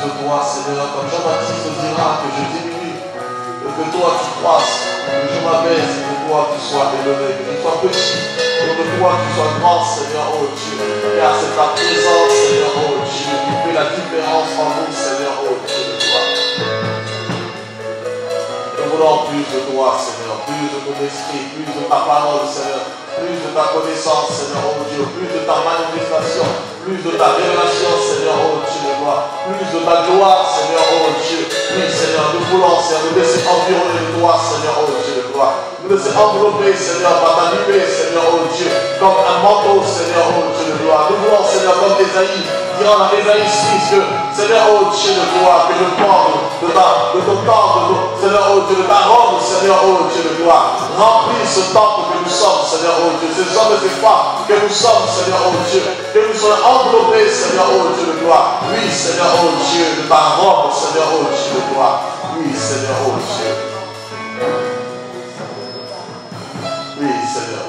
de toi, Seigneur, comme Jean-Baptiste dira que je diminue, que toi tu croisses, que je m'abaisse, que toi tu sois élevé, que tu sois petit, que toi tu sois grand, Seigneur, oh Dieu, car c'est ta présence, Seigneur, oh Dieu, qui fait la différence en nous, Seigneur, oh Dieu de toi. Nous voulons plus de toi, Seigneur, plus de ton esprit, plus de ta parole, Seigneur, plus de ta connaissance, Seigneur, oh Dieu, plus de ta manifestation, plus de ta révélation, Seigneur, oh Dieu de gloire, plus de ta gloire, Seigneur, oh Dieu. Oui, Seigneur, nous voulons, Seigneur, nous laisser environner de toi, Seigneur, oh Dieu de gloire. Nous laisser envelopper, Seigneur, par ta lumière, Seigneur, oh Dieu, comme un manteau, Seigneur, oh Dieu de gloire. Nous voulons, Seigneur, comme Ésaïe, dira dans Ésaïe 6 que, Seigneur, oh Dieu de gloire, que le corps de ton temple, Seigneur, oh Dieu, de ta robe, Seigneur, oh Dieu de gloire, remplis ce temple que nous sommes, Seigneur, oh Dieu, ces hommes et ces femmes que nous sommes, Seigneur, oh Dieu, que nous soyons enveloppés, Seigneur, oh Dieu de gloire. Oui, Seigneur, oh Dieu, de ta robe, Seigneur, oh Dieu de gloire. Oui, Seigneur, oh Dieu. Oui, Seigneur.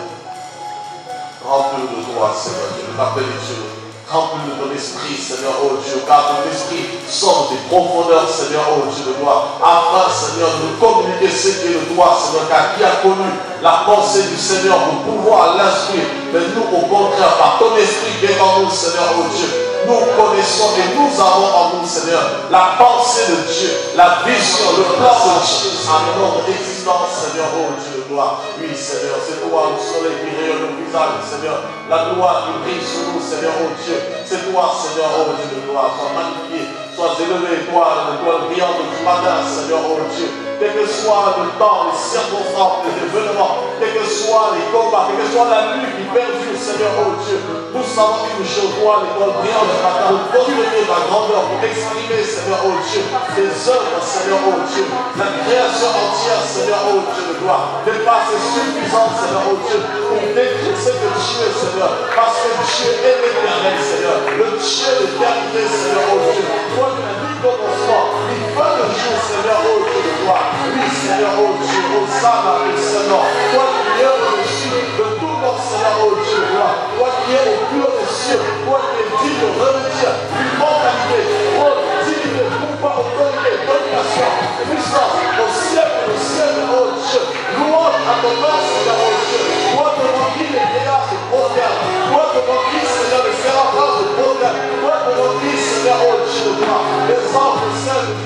Remplis de toi, Seigneur, Dieu, de ta bénédiction. Remplis de ton esprit, Seigneur, oh Dieu, car ton esprit sort des profondeurs, Seigneur, oh Dieu de gloire, afin, Seigneur, de communiquer ce qui est de toi, Seigneur, car qui a connu la pensée du Seigneur pour pouvoir l'instruire. Mais nous, au contraire, par ton esprit qui est en nous, Seigneur, oh Dieu, nous connaissons et nous avons en nous, Seigneur, la pensée de Dieu, la vision, le plan de Dieu à notre existence, Seigneur, oh Dieu de gloire. Oui, Seigneur, c'est toi le soleil qui rayonne le visage, Seigneur, la gloire qui brille sur nous, Seigneur, oh Dieu. C'est toi, Seigneur, oh Dieu de gloire, sois magnifié, sois élevé, toi, le gloire brillante du matin, Seigneur, oh Dieu. Quel que soit le temps, les circonstances, les événements, quels que soient les combats, quelle que soit la lutte qui perdure, Seigneur, oh Dieu, nous savons une chose, toi, l'école brillante du matin, nous profiter de la grandeur pour exprimer, Seigneur, oh Dieu, tes œuvres, Seigneur, oh Dieu, la création entière, Seigneur, oh Dieu de gloire, n'est pas assez suffisante, Seigneur, oh Dieu, pour décrire ce que Dieu est, Seigneur, parce que Dieu est l'éternel, Seigneur, le Dieu d'éternité, Seigneur, oh Dieu, toi, tu n'as ni commencement, ni fin de jour, Seigneur, oh Dieu de gloire. Oui, Seigneur, oh Dieu, Hosanna, le Seigneur, toi qui es au-dessus de tout nom, Seigneur, oh Dieu, toi qui es au plus haut des cieux, toi qui es digne de revenir, l'immortalité, oh, dignité, pouvoir, autorité, domination, puissance, au siècle, oh Dieu, louange à ton nom, Seigneur, oh Dieu, toi devant qui les vieillards se prosternent, toi devant qui, Seigneur, les séraphins se prosternent, toi devant qui, Seigneur, oh Dieu, les anges s'aiment,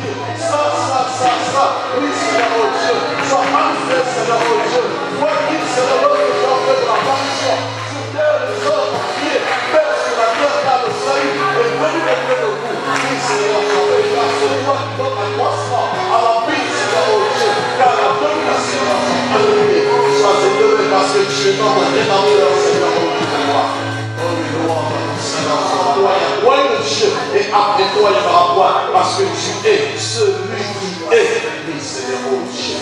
ça, oui, Seigneur, oh Dieu, sois manifeste, Seigneur, oh Dieu, toi qui, Seigneur, l'autre qui en fait de l'apparition, sur terre, les hommes ont prié, Père sur la terre, car le salut est venu auprès de vous. Oui, Seigneur, c'est toi qui donne l'accroissement à la vie, Seigneur, oh Dieu, car la domination, alléluia, sois élevé parce que tu es notre rédempteur, Seigneur, oh Dieu, de moi. Oh, oui, louange, Seigneur, sois toi, il y a point de Dieu, et après toi, il y aura point, parce que tu es celui qui est, oui, Seigneur, oh Dieu.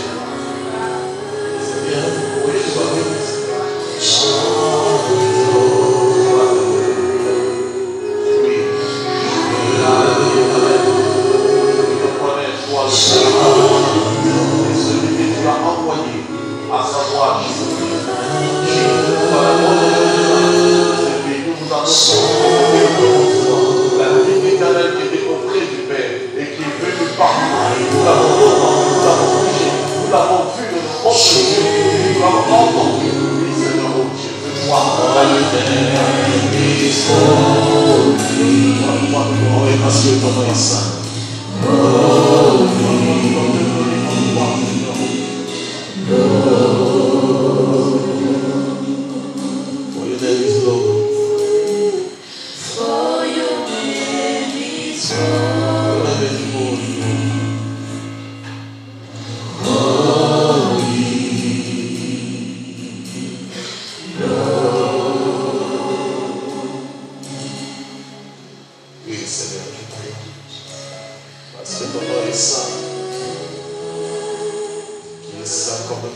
Seigneur, oui, sois béni. Oui. Je connais, toi, le Seigneur, et celui que tu as envoyé, à savoir Jésus-Christ. Jésus, par la celui que nous avons la vie éternelle qui était auprès du Père et qui est venue par nous. Nous l'avons prié, nous l'avons vu de nos propres yeux, nous l'avons entendu. Oui, Seigneur, oh Dieu, de toi, parce que ton nom est saint. For your name is Lord. For your name is Lord. Oui, Seigneur, je prie. Parce que ton nom est saint. Qui est saint comme toi.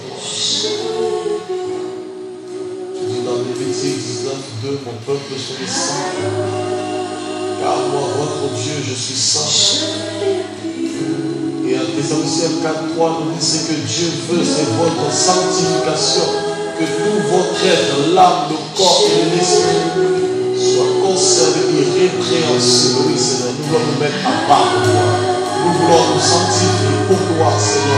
Tu dis dans Lévitique 19:2, mon peuple soit saint. Car moi, votre Dieu, je suis saint. Et en Thessaloniciens 4:3 nous dit ce que Dieu veut, c'est votre sanctification. Que tout votre être, l'âme, le corps et l'esprit soient conservés irrépréhensibles. Oui, Seigneur, nous voulons nous mettre à part de toi. Nous voulons nous sanctifier pour toi, Seigneur.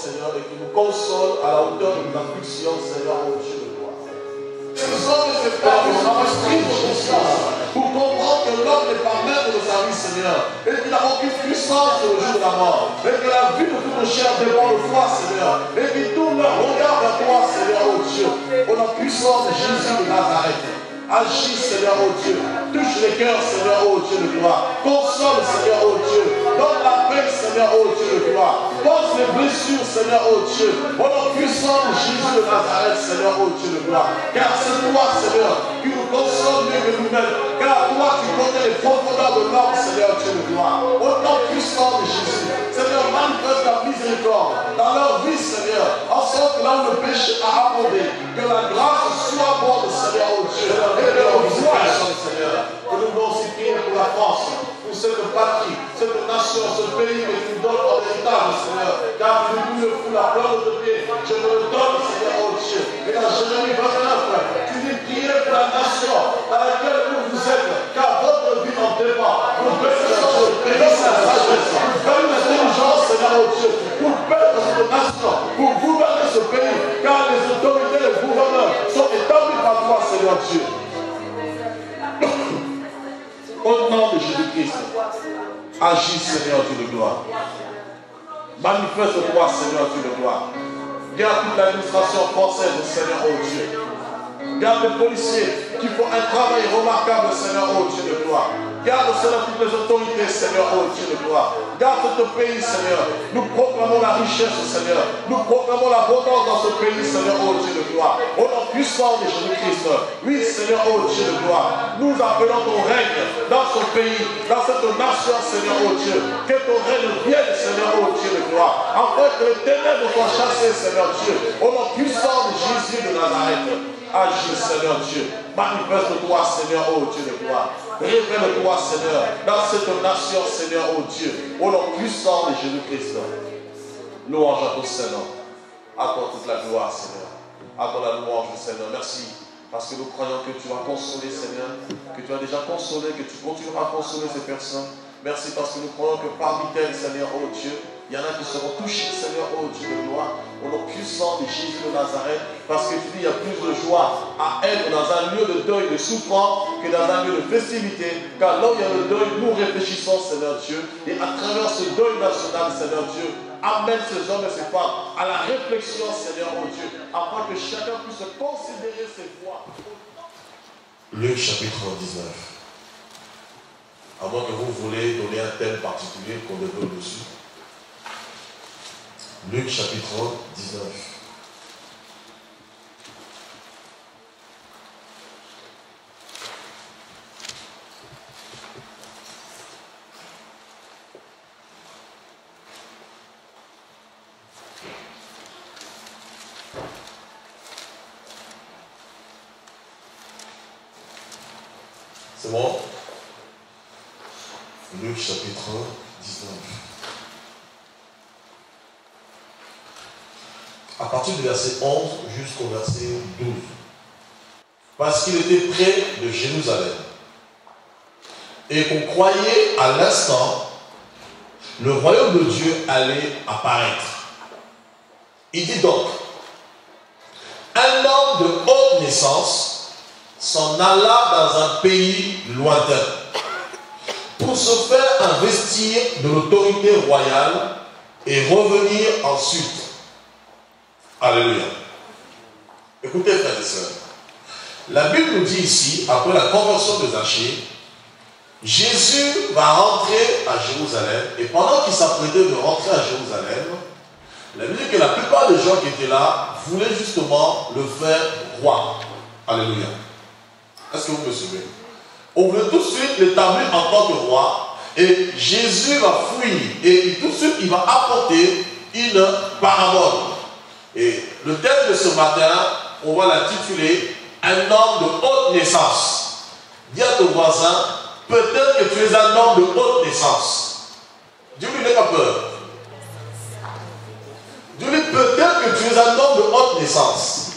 Seigneur, et qui nous console à la hauteur de nos afflictions, Seigneur, au Dieu de gloire. Nous sommes ces pères qui sont pris de conscience pour comprendre que l'homme n'est pas maître de sa vie, Seigneur, et qu'il n'a aucune puissance au jour de la mort, et que la vie de toute nos chairs dépend de toi, Seigneur, et qu'ils tournent leur regard vers toi, Seigneur, au Dieu, au nom puissant de Jésus de Nazareth. Agis, Seigneur, oh Dieu. Touche les cœurs, Seigneur, oh Dieu de gloire. Console, Seigneur, oh Dieu. Donne la paix, Seigneur, oh Dieu de gloire. Pose les blessures, Seigneur, oh Dieu. Au nom puissant de Jésus de Nazareth, Seigneur, oh Dieu de gloire. Car c'est toi, Seigneur, qui nous console mieux que nous-mêmes. Car toi, tu connais les profondeurs de l'homme, Seigneur, Dieu de gloire. Au nom puissant de Jésus. Seigneur, manifeste ta miséricorde dans leur vie, Seigneur. En sorte que là où le péché a abondé, que la grâce soit bonne, Seigneur, oh Dieu. Et que l'on voit, Seigneur, que nous voulons aussi prier pour la France, pour cette patrie, cette nation, ce pays que tu nous donnes en héritage, Seigneur. Car tu nous le fous la plante de pied. Je me le donne, Seigneur, oh Dieu. Et dans Jérémie 29, tu dis prier pour la nation dans laquelle vous êtes, car votre vie en dépend. Pour bénir Dieu, bénir sa sagesse, bénir l'intelligence, Seigneur, oh Dieu, pour perdre cette nation, pour gouverner ce pays, car les autorités, les gouverneurs sont établis par toi, Seigneur Dieu. Au nom de Jésus-Christ, agis, Seigneur Dieu de gloire. Manifeste-toi, Seigneur Dieu de gloire. Garde toute l'administration française, Seigneur, oh Dieu. Garde les policiers qui font un travail remarquable, Seigneur, oh Dieu de gloire. Garde, Seigneur, toutes les autorités, Seigneur, oh Dieu de gloire. Garde ce pays, Seigneur. Nous proclamons la richesse, Seigneur. Nous proclamons l'abondance dans ce pays, Seigneur, oh Dieu de gloire. Au nom puissant de Jésus-Christ. Oui, Seigneur, oh Dieu de gloire. Nous appelons ton règne dans ce pays, dans cette nation, Seigneur, oh Dieu. Que ton règne vienne, Seigneur, oh Dieu de gloire. Afin que les ténèbres soient chassées, Seigneur Dieu. Au nom puissant de Jésus de Nazareth. Agis, Seigneur Dieu. Manifeste-toi, Seigneur, oh Dieu de gloire. Révèle-toi, Seigneur, dans cette nation, Seigneur, oh Dieu. Au nom puissant de Jésus-Christ. Louange à ton Seigneur. Accorde toute la gloire, Seigneur. Accorde la louange, Seigneur. Merci. Parce que nous croyons que tu vas consoler, Seigneur. Que tu as déjà consolé, que tu continueras à consoler ces personnes. Merci parce que nous croyons que parmi elles, Seigneur, oh Dieu, il y en a qui seront touchés, Seigneur, oh Dieu de gloire, au nom puissant de Jésus de Nazareth, parce que tu dis, il y a plus de joie à être dans un lieu de deuil, de souffrance, que dans un lieu de festivité, car là où il y a le deuil, nous réfléchissons, Seigneur Dieu, et à travers ce deuil national, Seigneur Dieu, amène ces hommes et ces femmes à la réflexion, Seigneur, oh Dieu, afin que chacun puisse considérer ses voies. Luc chapitre 19. À moins que vous voulez donner un thème particulier qu'on développe dessus. Luc chapitre 19. C'est bon? Luc chapitre 19. À partir du verset 11 jusqu'au verset 12. Parce qu'il était près de Jérusalem et qu'on croyait à l'instant le royaume de Dieu allait apparaître. Il dit donc, un homme de haute naissance s'en alla dans un pays lointain pour se faire investir de l'autorité royale et revenir ensuite. Alléluia. Écoutez, frères et sœurs. La Bible nous dit ici, après la conversion de Zachée, Jésus va rentrer à Jérusalem, et pendant qu'il s'apprêtait de rentrer à Jérusalem, la Bible dit que la plupart des gens qui étaient là voulaient justement le faire roi. Alléluia. Est-ce que vous me suivez? On voulait tout de suite l'établir en tant que roi, et Jésus va fuir, et tout de suite il va apporter une parabole. Et le thème de ce matin, on va l'intituler « Un homme de haute naissance ». Dis à ton voisin, peut-être que tu es un homme de haute naissance. Dis-lui, n'aie pas peur. Dis-lui, peut-être que tu es un homme de haute naissance.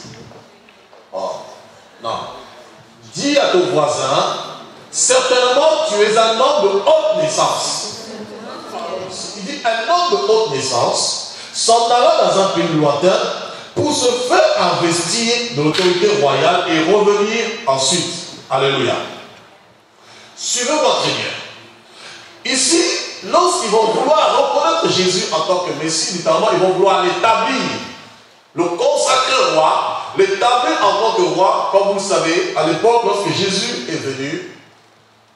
Oh, non. Dis à ton voisin, certainement tu es un homme de haute naissance. Il dit, un homme de haute naissance s'en alla dans un pays lointain pour se faire investir de l'autorité royale et revenir ensuite. Alléluia. Suivez-moi très bien. Ici, lorsqu'ils vont vouloir reconnaître Jésus en tant que Messie, littéralement, ils vont vouloir l'établir, le consacrer roi, l'établir en tant que roi. Comme vous le savez, à l'époque, lorsque Jésus est venu,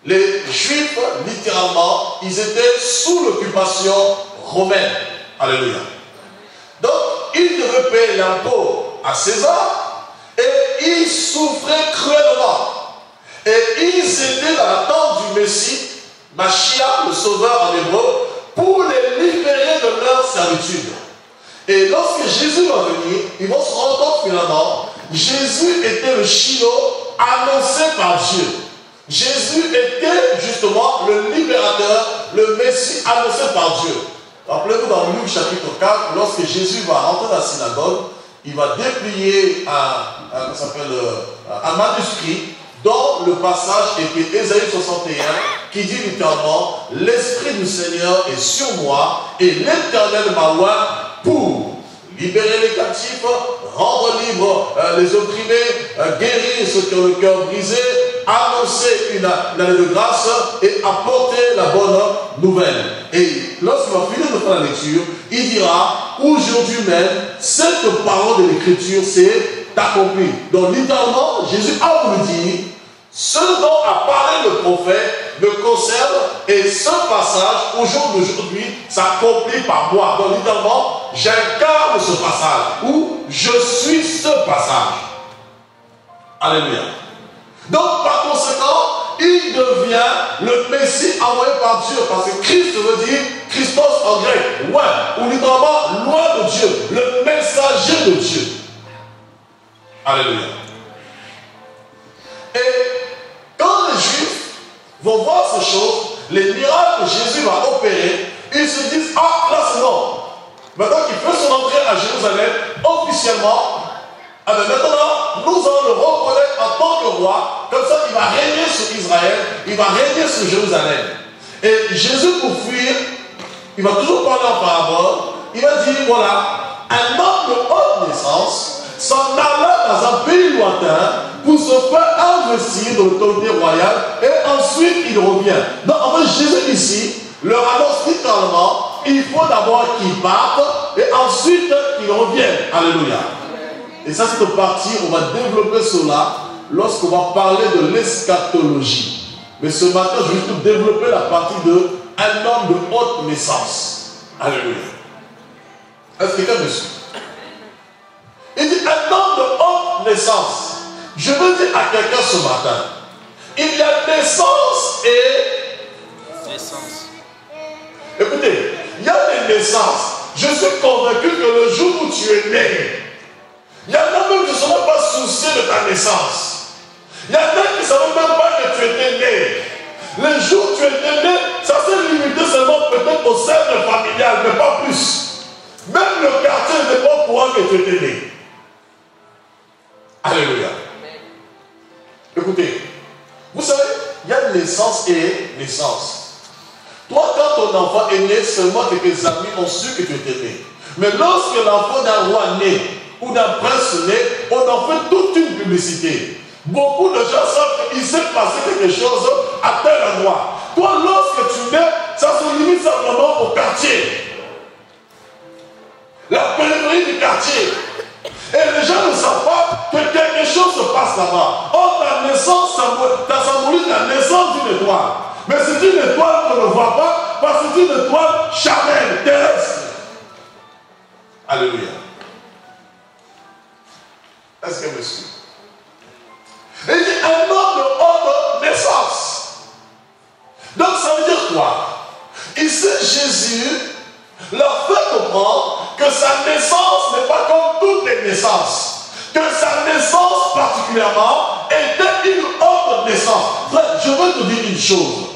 les Juifs, littéralement, ils étaient sous l'occupation romaine. Alléluia. Donc, ils devaient payer l'impôt à César et ils souffraient cruellement. Et ils étaient dans l'attente du Messie, Mashiach, le Sauveur en hébreu, pour les libérer de leur servitude. Et lorsque Jésus va venir, ils vont se rendre compte finalement, Jésus était le Shiloh annoncé par Dieu. Jésus était justement le libérateur, le Messie annoncé par Dieu. Rappelez-vous dans Luc chapitre 4, lorsque Jésus va rentrer dans la synagogue, il va déplier un manuscrit dont le passage était Ésaïe 61 qui dit littéralement « L'Esprit du Seigneur est sur moi et l'Éternel m'a oint pour libérer les captifs, rendre libres les opprimés, guérir ceux qui ont le cœur brisé, annoncer une année de grâce et apporter la bonne nouvelle. » Et lorsqu'il va finir de faire la lecture, il dira « Aujourd'hui même, cette parole de l'Écriture s'est accomplie. » Donc littéralement, Jésus a voulu dire ce dont a parlé le prophète me concerne et ce passage, au jour d'aujourd'hui, s'accomplit par moi. Donc littéralement, j'incarne ce passage ou je suis ce passage. Alléluia. Donc par conséquent, il devient le Messie envoyé par Dieu, parce que Christ veut dire Christos en grec, ouais, ou littéralement loin de Dieu, le messager de Dieu. Alléluia. Et quand les Juifs vont voir ces choses, les miracles que Jésus va opérer, ils se disent, ah, là c'est bon. Maintenant qu'il peut son entrée à Jérusalem, officiellement, ah ben maintenant, nous allons le reconnaître en tant que roi, comme ça il va régner sur Israël, il va régner sur Jérusalem. Et Jésus, pour fuir, il va toujours parler en parabole, il va dire, voilà, un homme de haute naissance s'en alla dans un pays lointain pour se faire investir dans l'autorité royale et ensuite il revient. Donc en fait Jésus ici leur annonce littéralement, il faut d'abord qu'il parte et ensuite qu'il revienne. Alléluia. Et ça c'est une partie, on va développer cela lorsqu'on va parler de l'eschatologie. Mais ce matin je vais juste développer la partie de un homme de haute naissance. Alléluia. Est-ce que quelqu'un me suit? Il dit un homme de haute naissance. Je veux dire à quelqu'un ce matin, il y a naissance et naissance. Écoutez, il y a des naissances. Je suis convaincu que le jour où tu es né, il y en a même qui ne sont même pas souciés de ta naissance. Il y en a qui ne savent même pas que tu tu étais né. Le jour où tu étais né, ça s'est limité seulement peut-être au cercle familial, mais pas plus. Même le quartier n'était pas au courant que tu étais né. Alléluia. Écoutez, vous savez, il y a naissance et naissance. Toi, quand ton enfant est né, seulement quelques amis ont su que tu étais né. Mais lorsque l'enfant d'un roi naît ou d'un prince naît, on en fait toute une publicité. Beaucoup de gens savent qu'il s'est passé quelque chose à tel endroit. Toi, lorsque tu nais, ça se limite simplement au quartier. La périphérie du quartier. Et les gens ne savent pas que quelque chose se passe là-bas. Or, ta naissance, ça symbolise la naissance d'une étoile. Mais c'est une étoile qu'on ne voit pas, parce que c'est une étoile charnelle, terrestre. Alléluia. Est-ce que monsieur? Il dit un homme de haute naissance. Donc ça veut dire quoi? Ici, Jésus leur fait comprendre que sa naissance n'est pas comme toutes les naissances. Que sa naissance particulièrement était une haute naissance. Frère, je veux te dire une chose.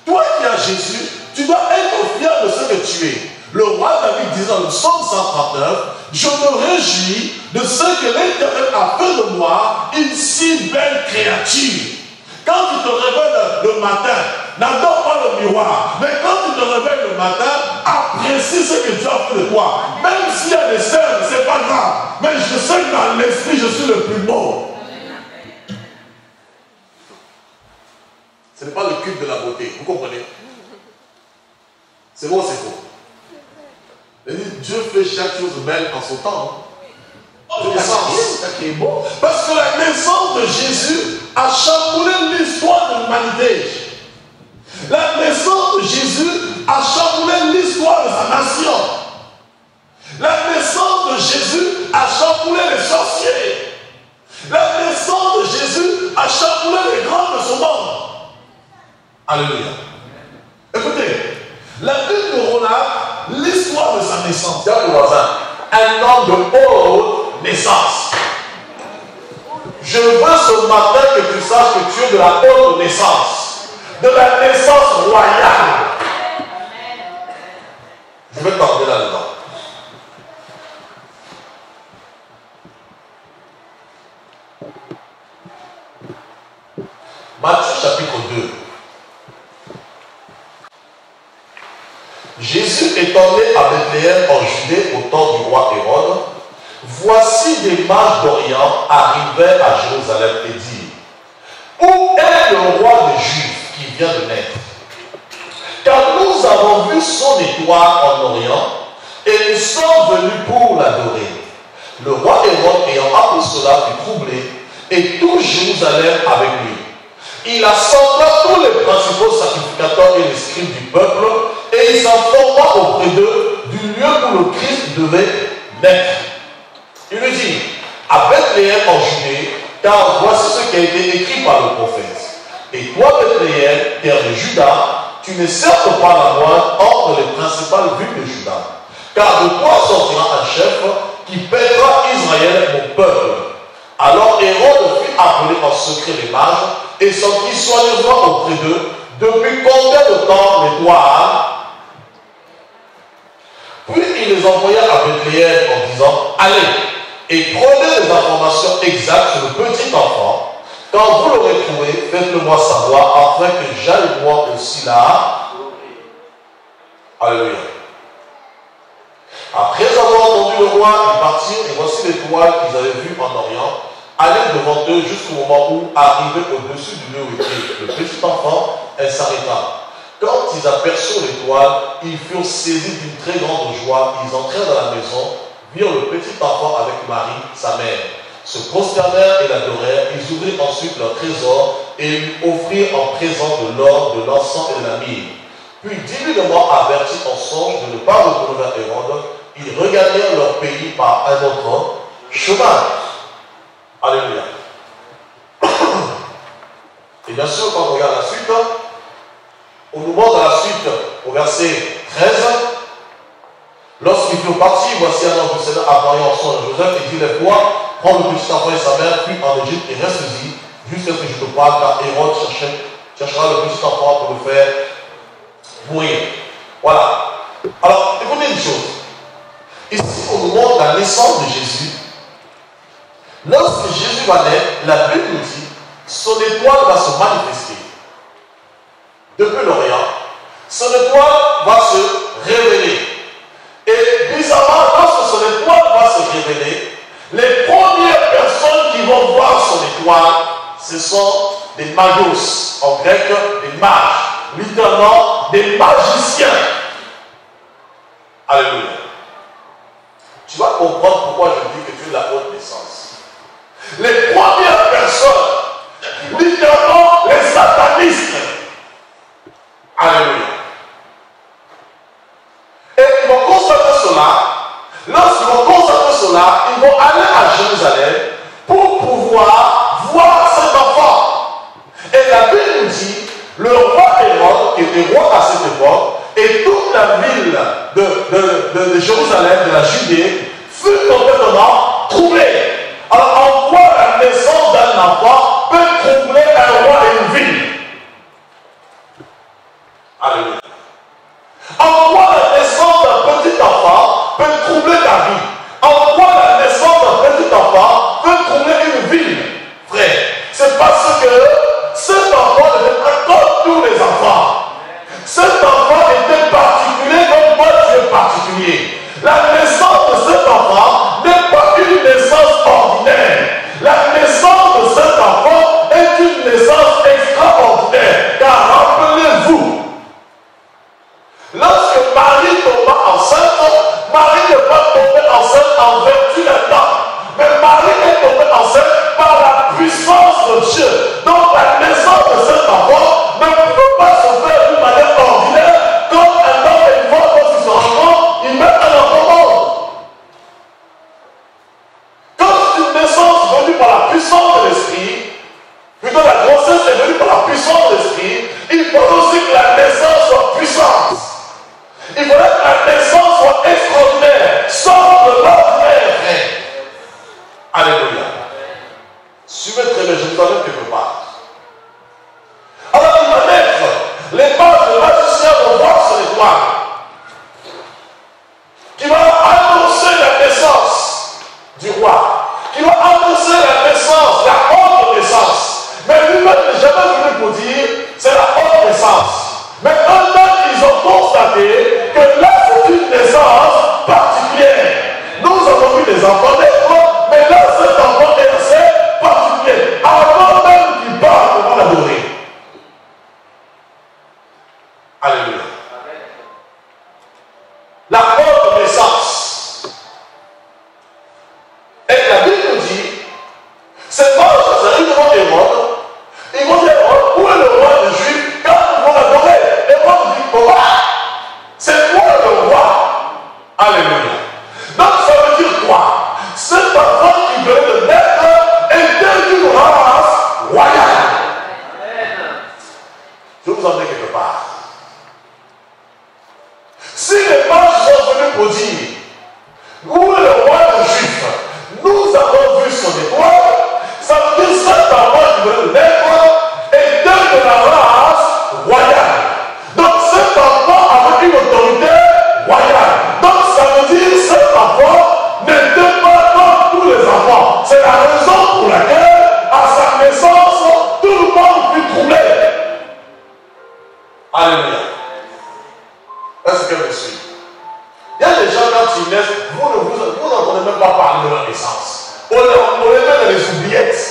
Toi qui as Jésus, tu dois être fier de ce que tu es. Le roi David disait dans le psaume 139, je me réjouis de ce que l'Éternel a fait de moi, une si belle créature. Quand tu te réveilles le matin, n'adore pas le miroir, mais quand tu te réveilles le matin, apprécie ce que Dieu a fait de toi. Même s'il y a des cernes, ce n'est pas grave. Mais je sais que dans l'esprit, je suis le plus beau. Ce n'est pas le culte de la beauté, vous comprenez? C'est bon, c'est faux. Dieu fait chaque chose belle en son temps. Parce que la naissance de Jésus a chamboulé l'histoire de l'humanité. La naissance de Jésus a chamboulé l'histoire de sa nation. La naissance de Jésus a chamboulé les sorciers. La naissance de Jésus a chamboulé les grands de ce monde. Alléluia. Écoutez, la Bible nous relate l'histoire de sa naissance. Tiens le voisin, un homme de haute naissance. Je veux ce matin que tu saches que tu es de la haute naissance, de la naissance royale. Je vais t'emmener là-dedans. Matthieu chapitre 2. Jésus est emmené à Bethléem en Judée au temps du roi Hérode. Voici des mages d'Orient arrivaient à Jérusalem et dirent: où est le roi des Juifs qui vient de naître? Car nous avons vu son étoile en Orient et nous sommes venus pour l'adorer. Le roi Hérode, ayant appris cela, fut troublé et tout Jérusalem avec lui. Il assembla tous les principaux sacrificateurs et les scribes du peuple et il s'informa auprès d'eux du lieu où le Christ devait naître. Il lui dit: à Bethléem en Judée, car voici ce qui a été écrit par le prophète. Et toi, Bethléem, terre de Juda, tu n'es certes pas la moindre entre les principales villes de Juda. Car de toi sortira un chef qui pèsera Israël, mon peuple. Alors Hérode fit appeler en secret les mages et sortit soigneusement auprès d'eux. Depuis combien de temps l'étoile? Puis il les envoya à Bethléem en disant: allez et prenez des informations exactes sur le petit enfant. Quand vous l'aurez trouvé, faites-le moi savoir, afin que j'aille moi aussi là. Alléluia. Après avoir entendu le roi, ils partirent, et voici l'étoile qu'ils avaient vue en Orient, aller devant eux jusqu'au moment où, arrivé au-dessus du lieu où était le petit enfant, elle s'arrêta. Quand ils aperçurent l'étoile, ils furent saisis d'une très grande joie. Ils entrèrent dans la maison, virent le petit enfant avec Marie, sa mère, se prosternèrent et l'adorèrent. Ils ouvrirent ensuite leur trésor et lui offrirent en présent de l'or, de l'encens et de la myrrhe. Puis, divinement avertis en songe de ne pas retourner vers Hérode, ils regagnèrent leur pays par un autre chemin. Alléluia. Et bien sûr, quand on regarde la suite, on nous montre dans la suite, au verset 13, lorsqu'ils furent partis, voici un homme du Seigneur apparut en songe à Joseph et dit: lève-toi, prends le petit enfant et sa mère, puis en Égypte et reste-y, jusqu'à ce que je te parle, car Hérode cherchait cherchera le petit enfant pour le faire mourir. Voilà. Alors, écoutez une chose. Ici, au moment de la naissance de Jésus, lorsque Jésus va naître, la Bible nous dit, son étoile va se manifester. Depuis l'Orient, son étoile va se révéler. Et bizarrement, lorsque son étoile va se révéler, les premières personnes qui vont voir son étoile, ce sont des magos, en grec, des mages, littéralement des magiciens. Alléluia. Tu vas comprendre pourquoi je dis que tu es de la haute naissance. Les premières personnes, littéralement les satanistes. Alléluia. Et ils vont constater cela. Lorsqu'ils vont constater cela, ils vont aller à Jérusalem pour pouvoir voir cet enfant. Et la Bible nous dit, le roi Hérode, qui était roi à cette époque, et toute la ville de Jérusalem, de la Judée, fut complètement troublée. Alors, en quoi la naissance d'un enfant peut troubler un roi et une ville? Alléluia. En quoi la naissance d'un petit enfant peut troubler ta vie? En quoi la naissance d'un petit enfant peut troubler une ville? Frère, c'est parce que cet enfant n'était pas comme tous les enfants. Cet enfant était particulier comme toi tu es particulier. La naissance de cet enfant n'est pas une naissance ordinaire. La naissance de cet enfant est une naissance extraordinaire. Car rappelez-vous, lorsque Marie tomba enceinte, Marie n'est pas tombée enceinte en vertu d'un homme, mais Marie est tombée enceinte par la puissance de Dieu. Donc la naissance de cet enfant ne peut pas se faire d'une manière ordinaire. Comme un homme et une femme, quand ils sont enfants, ils mettent un enfant au monde. Quand c'est une naissance venue par la puissance de l'esprit, plutôt la grossesse est venue par la puissance de l'esprit, il faut aussi que la naissance soit puissante. Il faudrait que la naissance soit extraordinaire, sort de l'ordinaire, frère. Alléluia. Suivez très bien, je vous emmène quelque part. Alors il va naître, les mages de magiciens vont voir son étoile, qui va annoncer la naissance du roi, qui va annoncer la naissance, la haute naissance. Mais lui-même n'est jamais venu pour dire, c'est la haute naissance. Mais eux-mêmes, ils ont constaté que là, c'est une naissance particulière. Nous avons vu des enfants naître, mais là, cet enfant est assez particulier. Avant même qu'il parle, on va l'adorer. Alléluia. La haute naissance. Et la Bible nous dit, c'est pas ils vont Hérode. Ils vont dire, où est le roi des Juifs? Quand ils vont l'adorer, Hérode dit, oh, c'est moi le roi. Alléluia. Donc ça veut dire quoi? Cet enfant qui venait de naître était d'une race royale. Je vous emmène quelque part. Si les mages sont venus pour dire, où est le roi des Juifs? Nous avons vu son étoile. Ça veut dire cet enfant qui venait de naître était de la race royale. Donc cet enfant avait une autorité royale. Donc ça veut dire que cet enfant n'était pas comme tous les enfants. C'est la raison pour laquelle, à sa naissance, tout le monde fut troublé. Alléluia. Est-ce que me suit? Il y a des gens quand ils naissent, vous n'entendez même pas parler de leur naissance. On les met dans les oubliettes.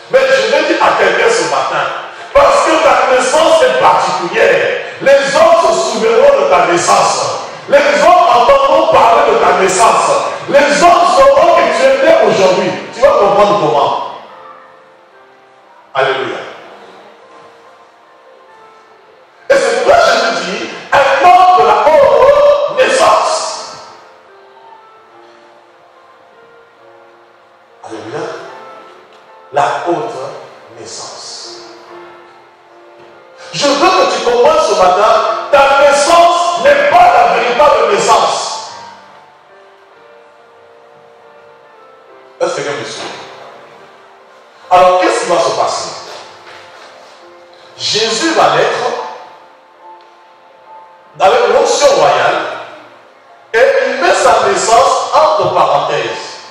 Mais je vais dire à quelqu'un ce matin, parce que ta naissance est particulière, les hommes se souviendront de ta naissance. Les hommes entendront parler de ta naissance. Les hommes sauront que tu es né aujourd'hui. Tu vas comprendre comment. Alléluia. Et c'est pourquoi je te dis, un homme de la haute naissance. Alléluia. La haute naissance. Je veux que tu comprennes ce matin, ta naissance n'est pas la véritable naissance. Est-ce que quelqu'un me suit? Alors, qu'est-ce qui va se passer? Jésus va naître avec l'onction royale et il met sa naissance entre parenthèses.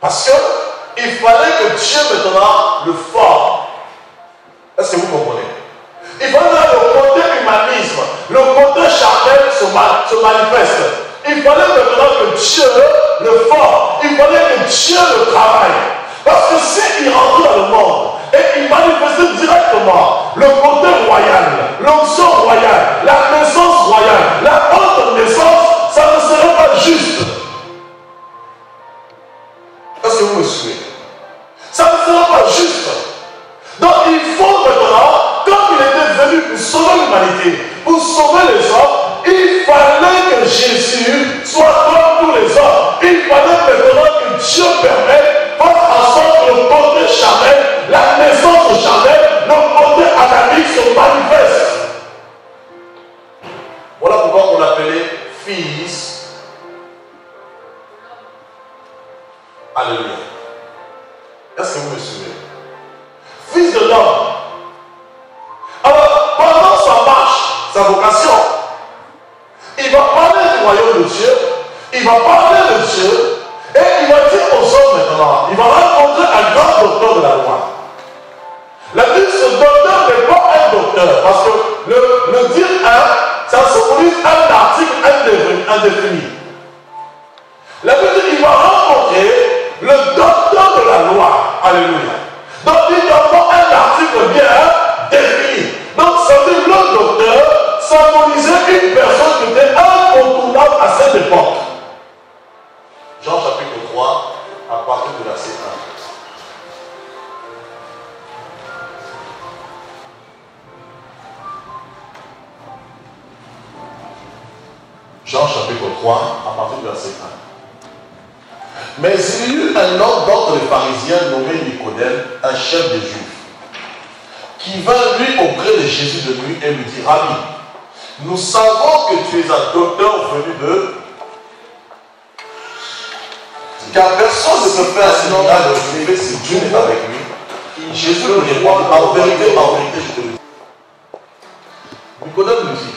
Parce qu'il fallait que Dieu maintenant le forme. Est-ce que vous comprenez? Il fallait que le côté humanisme, le côté charnel se manifeste. Il fallait maintenant que Dieu le forme. Il fallait que Dieu le travaille. Parce que s'il rentrait dans le monde et il manifestait directement le côté royal, l'onction royale, la naissance royale, la haute naissance, ça ne serait pas juste. Est-ce que vous me suivez? Ça ne serait pas juste. Donc il faut maintenant, comme il était venu pour sauver l'humanité, pour sauver les hommes, il fallait que Jésus soit comme tous les hommes. Il fallait maintenant que Dieu permette, fasse en sorte que le côté charnel, la naissance charnelle, le côté adamique se manifeste. Voilà pourquoi on l'appelait fils. Alléluia. Est-ce que vous me suivez? Fils de l'homme. Alors, pendant sa marche, sa vocation, il va parler du royaume de Dieu, il va parler de Dieu, et il va dire aux hommes maintenant, il va rencontrer un grand docteur de la loi. La Bible, ce docteur n'est pas un docteur, parce que le dire un, ça symbolise un article indéfini. La Bible dit qu'il va rencontrer le docteur de la loi. Alléluia. Donc il n'a pas un article bien défini. Donc ça veut dire le docteur symbolisait une personne qui était incontournable à cette époque. Jean chapitre 3, à partir du verset 1. Jean chapitre 3, à partir du verset 1. Mais il y eut un homme d'entre les pharisiens nommé Nicodème, un chef des Juifs, qui vint lui auprès de Jésus de nuit et lui dit, Rabbi, nous savons que tu es un docteur venu de... Car personne ne peut faire sinon à le juger si Dieu n'est avec lui. Jésus lui répond, en vérité, je te le dis. Nicodème lui dit,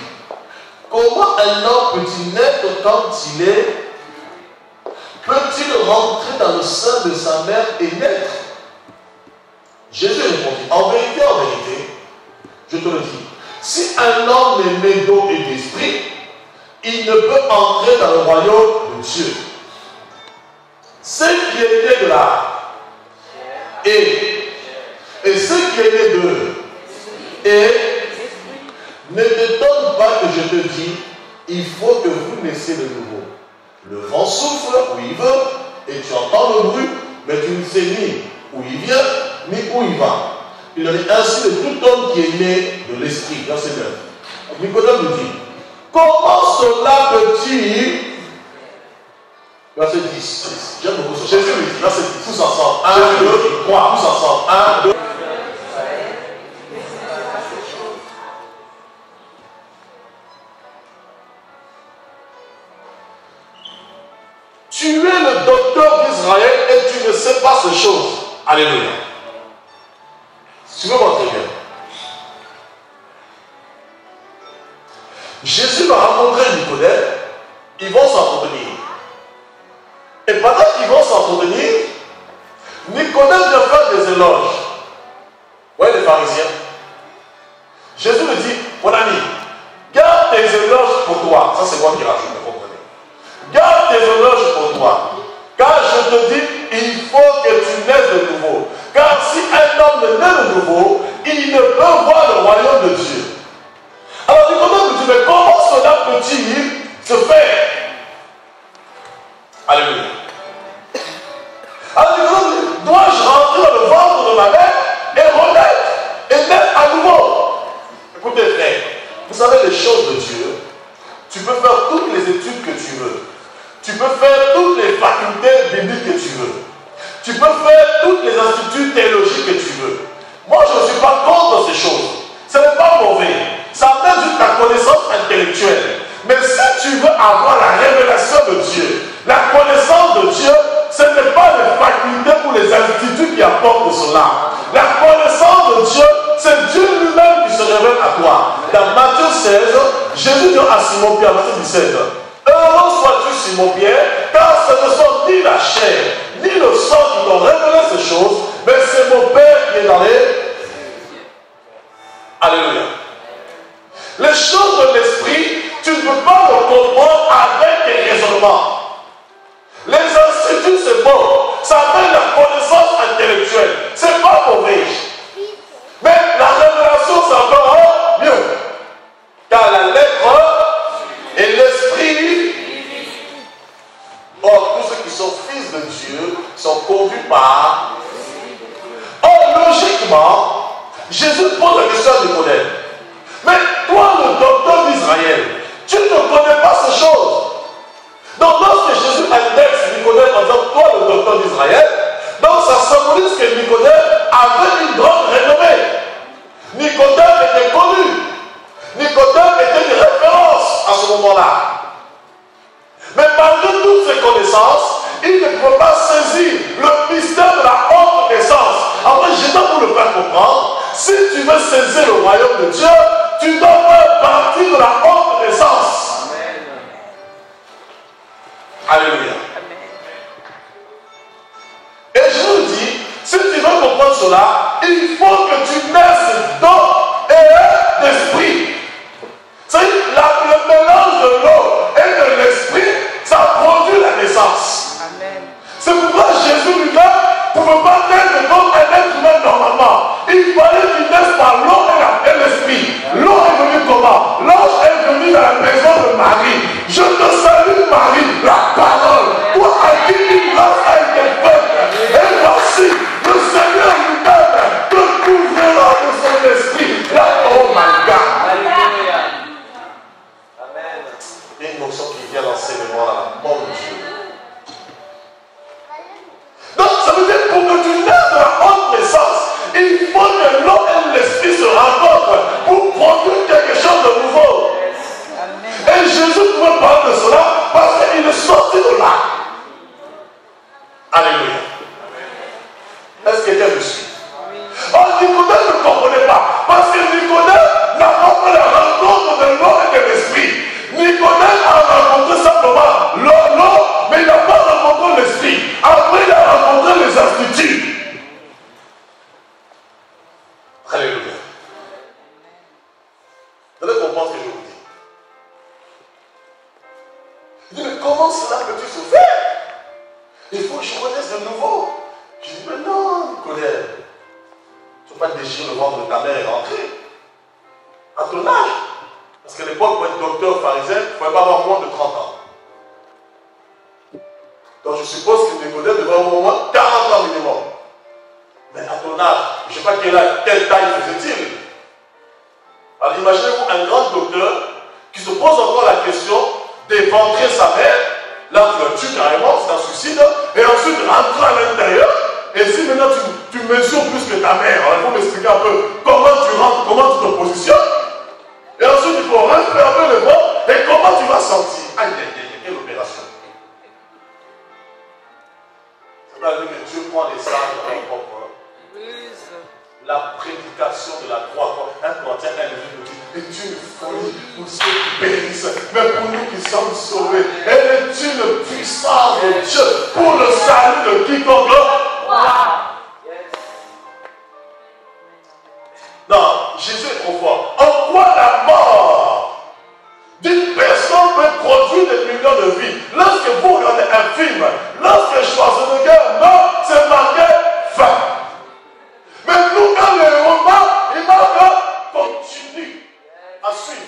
comment un homme peut-il naître quand il est? Peut-il rentrer dans le sein de sa mère et naître? Jésus répondit, en vérité, je te le dis, si un homme est né d'eau et d'esprit, il ne peut entrer dans le royaume de Dieu. Ce qui est né de là, et ce qui est né de, et ne t'étonne pas que je te dis, il faut que vous naissiez de nouveau. Le vent souffle où il veut, et tu entends le bruit, mais tu ne sais ni où il vient, ni où il va. Il en est ainsi de tout homme qui est né de l'esprit. Verset 9. Nicodème lui dit, comment cela peut-il... Verset 10. J'aime beaucoup ça. Jésus lui dit, verset 10, tous ensemble. 1, 2, 3, tous ensemble. 1, 2. Tu es le docteur d'Israël et tu ne sais pas ces choses. Alléluia. Tu veux voir très bien. Jésus va rencontrer Nicodème. Ils vont s'entretenir. Et pendant qu'ils vont s'entretenir, Nicodème vient faire des éloges. Vous voyez les pharisiens? Jésus lui dit, mon ami, garde tes éloges pour toi. Ça c'est moi qui rajoute, vous comprenez? Garde tes éloges pour toi. Car je te dis, il faut que tu naisses de nouveau. Car si un homme ne naît de nouveau, il ne peut voir le royaume de Dieu. Alors Nicodème me dit, mais comment cela peut-il se faire? Alléluia. Alors Nicodème dit, dois-je rentrer dans le ventre de ma mère et renaître et naître à nouveau? Écoutez frère, vous savez les choses de Dieu, tu peux faire toutes les études que tu veux. Tu peux faire toutes les facultés bibliques que tu veux. Tu peux faire tous les instituts théologiques que tu veux. Moi, je ne suis pas contre ces choses. Ce n'est pas mauvais. Ça amène juste ta connaissance intellectuelle. Mais si tu veux avoir la révélation de Dieu, la connaissance de Dieu, ce n'est pas les facultés ou les instituts qui apportent cela. La connaissance de Dieu, c'est Dans Matthieu 16, Jésus dit à Simon-Pierre, Matthieu 17, heureux sois-tu Simon-Pierre, car ce ne sont ni la chair, ni le sang qui t'ont révélé ces choses, mais c'est mon Père qui est dans les... Alléluia. Les choses de l'esprit, tu ne peux pas le comprendre avec des raisonnements. Les instituts, c'est bon. Ça amène la connaissance intellectuelle. C'est pas mauvais. Mais la révélation, c'est encore mieux. Car la lettre et l'esprit, or, tous ceux qui sont fils de Dieu sont conduits par... Or, logiquement, Jésus pose la question à Nicodème. Mais toi, le docteur d'Israël, tu ne connais pas ces choses. Donc, lorsque Jésus indexe Nicodème en disant, toi, le docteur d'Israël, donc ça symbolise que Nicodème avait une grande renommée. Nicodème était connu. Nicodème était une référence à ce moment-là. Mais malgré toutes ces connaissances, il ne peut pas saisir le mystère de la haute naissance. En fait, je dois vous le faire comprendre. Si tu veux saisir le royaume de Dieu, tu dois faire partie de la haute naissance. Amen. Alléluia. Amen. Et je vous dis, si tu veux comprendre cela, il faut que tu naisses d'eau et d'esprit. C'est le mélange de l'eau et de l'esprit, ça produit la naissance. Amen. C'est pourquoi Jésus lui-même ne pouvait pas naître comme un être humain normalement. Il fallait qu'il naisse par l'eau et l'esprit. L'eau est venue comment? L'ange est venu dans la maison de Marie. Je te salue Marie, la parole. Toi à qui une grâce a été faite. Et voici, le Seigneur lui-même te couvrira de son esprit. Là, oh my God. Alléluia. Amen. Il y a une notion qui vient l'enseignement là. Mon Dieu. Donc ça veut dire pour que tu naisses de la haute naissance, il faut que l'eau et l'esprit se rencontrent pour produire quelque chose de nouveau. Et Jésus pouvait parler de cela parce qu'il est sorti de là. Alléluia. Est-ce que quelqu'un me suit? Oh, Nicodème ne comprenait pas. Parce que Nicodème n'a pas fait la rencontre de l'eau et de l'esprit. Nicodème a rencontré simplement l'eau, mais il n'a pas rencontré l'esprit. Après, il a rencontré les instituts. Alléluia. Vous allez comprendre ce que je vous dis. Il dit, mais comment cela peux-tu se faire? Il faut que je connaisse de nouveau. Je dis, mais non, Nicodème. Tu ne peux pas déchirer le ventre de ta mère et rentrer. À ton âge. Parce qu'à l'époque, pour être docteur pharisien, il ne fallait pas avoir moins de 30 ans. Donc je suppose que Nicodème devait avoir au moins 40 ans minimum. Mais à ton âge, je ne sais pas quelle taille faisait-il. Alors imaginez-vous un grand docteur qui se pose encore la question d'éventrer sa mère. Là, tu la tues carrément, c'est un suicide. Et ensuite, rentrer à l'intérieur. Et si maintenant tu mesures plus que ta mère, alors il faut m'expliquer un peu comment tu rentres, comment tu te positionnes. Et ensuite, il faut refermer le ventre. Et comment tu vas sortir? Aïe, aïe, aïe, quelle opération. C'est pas que Dieu prend les sages dans leur propre. La prédication de la croix. 1 Corinthiens 1 nous dit, est une folie pour ceux qui périssent, mais pour nous qui sommes sauvés. Elle est une puissance de Dieu pour le salut de quiconque. Non, Jésus est trop fort. En quoi la mort d'une personne peut produire des millions de vies? Lorsque vous regardez un film, lorsque Schwarzenegger meurt, c'est marqué fin. Mais nous, quand le héros meurt, il marque continue à suivre.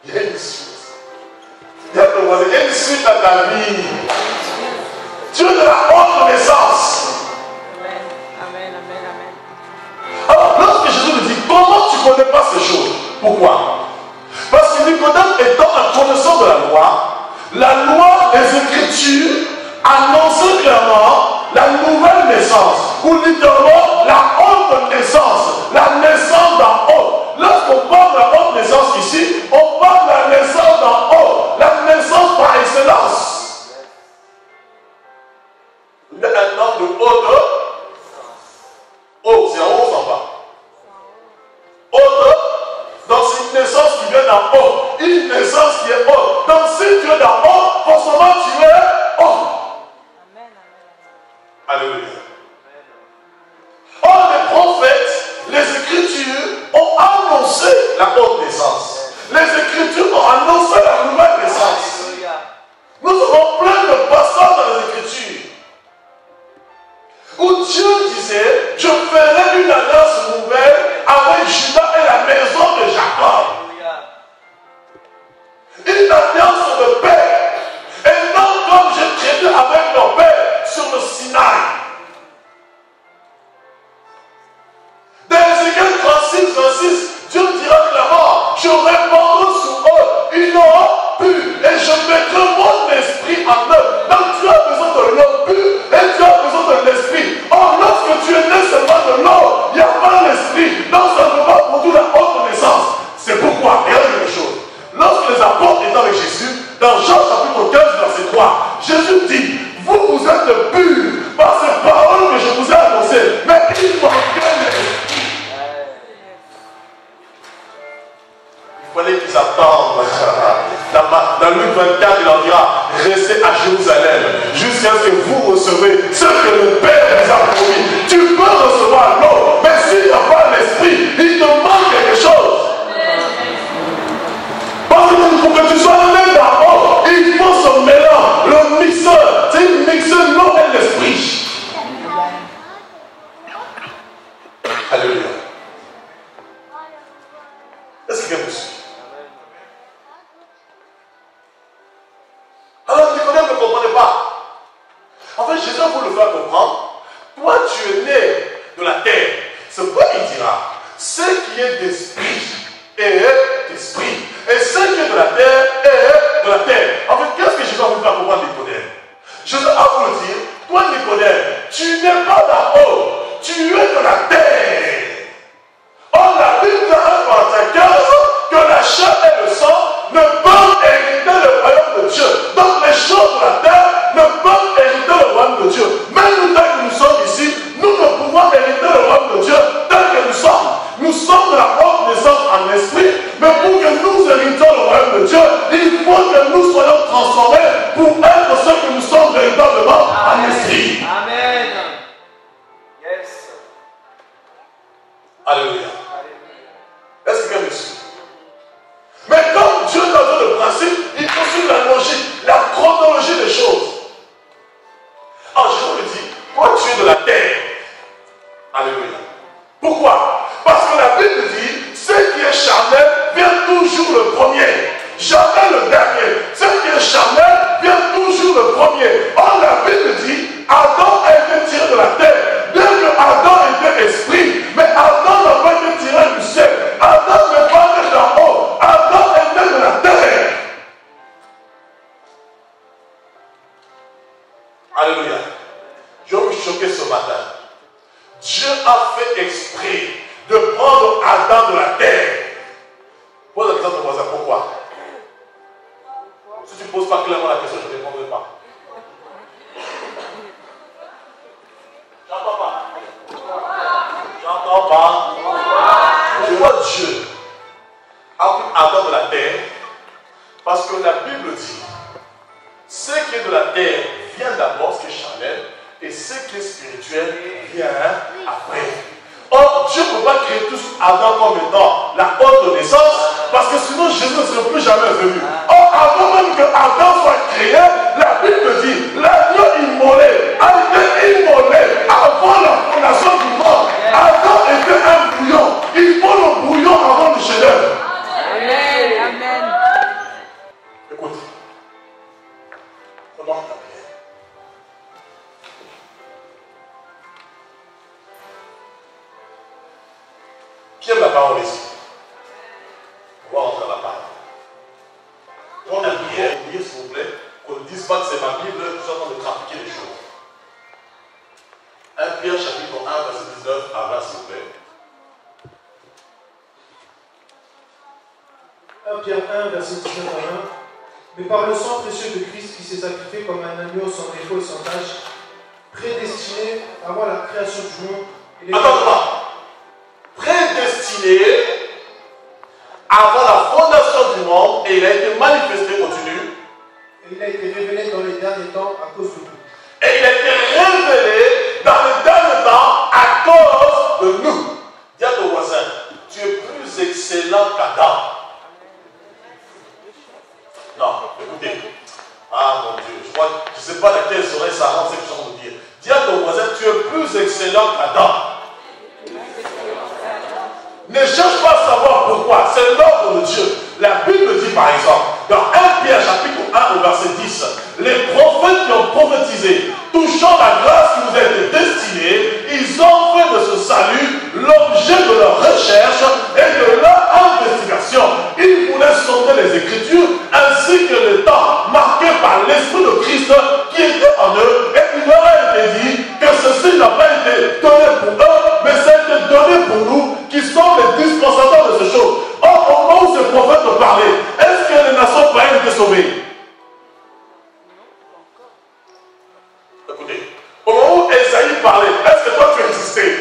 Il y a une suite. Il y a une suite à ta vie. Dieu de la haute naissance. Amen, amen, amen. Alors, lorsque Jésus me dit, comment tu ne connais pas ces choses? Pourquoi? Parce que Nicodème étant un connaisseur de la loi des Écritures annonçait clairement la nouvelle naissance, ou littéralement la haute naissance, la naissance d'en haut. Lorsqu'on parle de la haute naissance ici, on parle de la naissance d'en haut, la naissance par excellence. Un homme de haute, haut, c'est en haut, c'est en bas. d'en haut, une naissance qui est haute. Donc si tu es d'en haut, forcément tu es haut. Alléluia. Or, les prophètes, les Écritures ont annoncé la haute naissance. Les Écritures ont annoncé la nouvelle naissance. Nous avons plein de passages dans les Écritures où Dieu disait, je ferai une alliance nouvelle avec Judas et la maison de Jacob. Une alliance de paix. Et non comme j'ai traité avec nos pères sur le Sinaï. Dans Ézéchiel 36, Dieu dira clairement, je répandrai sur eux une eau pure et je mettrai mon esprit en eux. Donc tu as besoin de l'eau pure et tu as besoin de l'esprit. Or, lorsque tu es né seulement de l'eau, il n'y a pas l'esprit. Donc ça ne peut pas produire la haute naissance. C'est pourquoi, regardez quelque chose. Lorsque les apôtres étaient avec Jésus, dans Jean chapitre 15, verset 3, Jésus dit, vous êtes purs par ces paroles que je vous ai annoncées, mais il manquait l'esprit. Il fallait qu'ils attendent. Dans Luc 24, il leur dira, restez à Jérusalem jusqu'à ce que vous recevez ce que le Père vous a promis. Tu peux recevoir l'eau, mais s'il n'y a pas l'esprit, il te manque quelque chose. Parce que pour que tu sois né d'en haut, il faut ce mélange, le mixeur. C'est mixer l'eau et l'esprit. Alléluia. Est-ce que quelqu'un me suit? Alors Nicodème ne comprenait pas. En fait, Jésus voulait le faire comprendre. Toi, tu es né de la terre. C'est pourquoi il dira, ce qui est d'esprit est d'esprit. Et ce qui est de la terre est de la terre. En fait, qu'est-ce que Jésus a voulu faire comprendre Nicodème? Jésus a voulu dire, toi Nicodème, tu n'es pas d'en haut, tu es de la terre. Or, la Bible dans 1 Corinthiens 15, que la chair et le sang ne peuvent hériter le royaume de Dieu. Donc les choses de la terre ne peuvent hériter le royaume de Dieu. Même nous, tant que nous sommes ici, nous ne pouvons hériter le royaume de Dieu tel que nous sommes. Nous sommes de la haute naissance en esprit, mais pour que nous héritions le royaume de Dieu, il faut que nous soyons transformés pour être ce que nous sommes véritablement en esprit. Amen. Yes. Alléluia. Est-ce que quelqu'un me suit? Mais comme Dieu nous donne le principe, il faut suivre la logique, la chronologie des choses. Alors je vous le dis, toi tu es de la terre. Alléluia. Pourquoi? Parce que la Bible dit, ce qui est charnel vient toujours le premier. Jamais le dernier. Ce qui est charnel vient toujours le premier. Or la Bible dit, Adam a été tiré de la terre. Bien que Adam était esprit, mais Adam n'a pas été tiré du ciel. Adam n'est pas né d'en haut. Adam est né de la terre. Alléluia. Je vais vous choquer ce matin. Dieu a fait exprès de prendre Adam de la terre. Pose la question à ton voisin, pourquoi? Si tu ne poses pas clairement la question, je ne répondrai pas. J'entends pas. J'entends pas. Pourquoi Dieu a pris Adam de la terre? Parce que la Bible dit, ce qui est de la terre vient d'abord, ce qui est charnel, et ce qui est spirituel vient après. Or, Dieu ne peut pas créer tous Adam comme étant la haute naissance, parce que sinon Jésus ne serait plus jamais venu. Or, avant même que Adam soit créé, la Bible dit, l'agneau immolé a été immolé avant la fondation du monde. Adam était un bouillon. Il faut le bouillon avant le chef-d'œuvre. Amen. Amen. Écoute, comment ta prière? Qui aime la parole ici? On va rentrer dans la parole. Prends la prière, oubliez s'il vous plaît, qu'on ne dise pas que c'est ma Bible, je suis en train de trafiquer les choses. 1 Pierre chapitre 1, verset 19 à 20, s'il vous plaît. 1 Pierre 1, verset 19 à 20. Mais par le sang précieux de Christ qui s'est sacrifié comme un agneau sans défaut et sans tache, prédestiné avant la création du monde. Attends, prédestiné avant la fondation monde et il a été manifesté, continue. Et il a été révélé dans les derniers temps à cause de nous. Et il a été révélé dans les derniers temps à cause de nous. Dis à ton voisin, tu es plus excellent qu'Adam. Non, écoutez. Ah mon Dieu, je ne sais pas laquelle serait ça rentre ce que je suis en train de dire. Dis à ton voisin, tu es plus excellent qu'Adam. Ne cherche pas à savoir pourquoi, c'est l'ordre de Dieu. La Bible dit par exemple, dans 1 Pierre chapitre 1 au verset 10, les prophètes qui ont prophétisé, touchant la grâce qui vous a été destinée, ils ont fait de ce salut l'objet de leur recherche et de leur investigation. Ils voulaient sonder les Écritures ainsi que le temps marqué par l'Esprit de Christ qui était en eux, et il leur a été dit que ceci n'a pas été donné pour eux, mais ça a été donné pour nous qui sommes les dispensateurs de ces choses. Or, au moment où ces prophètes ont parlé, est-ce que les nations païennes étaient sauvées? Écoutez, au moment où Esaïe parlait, est-ce que toi tu existais?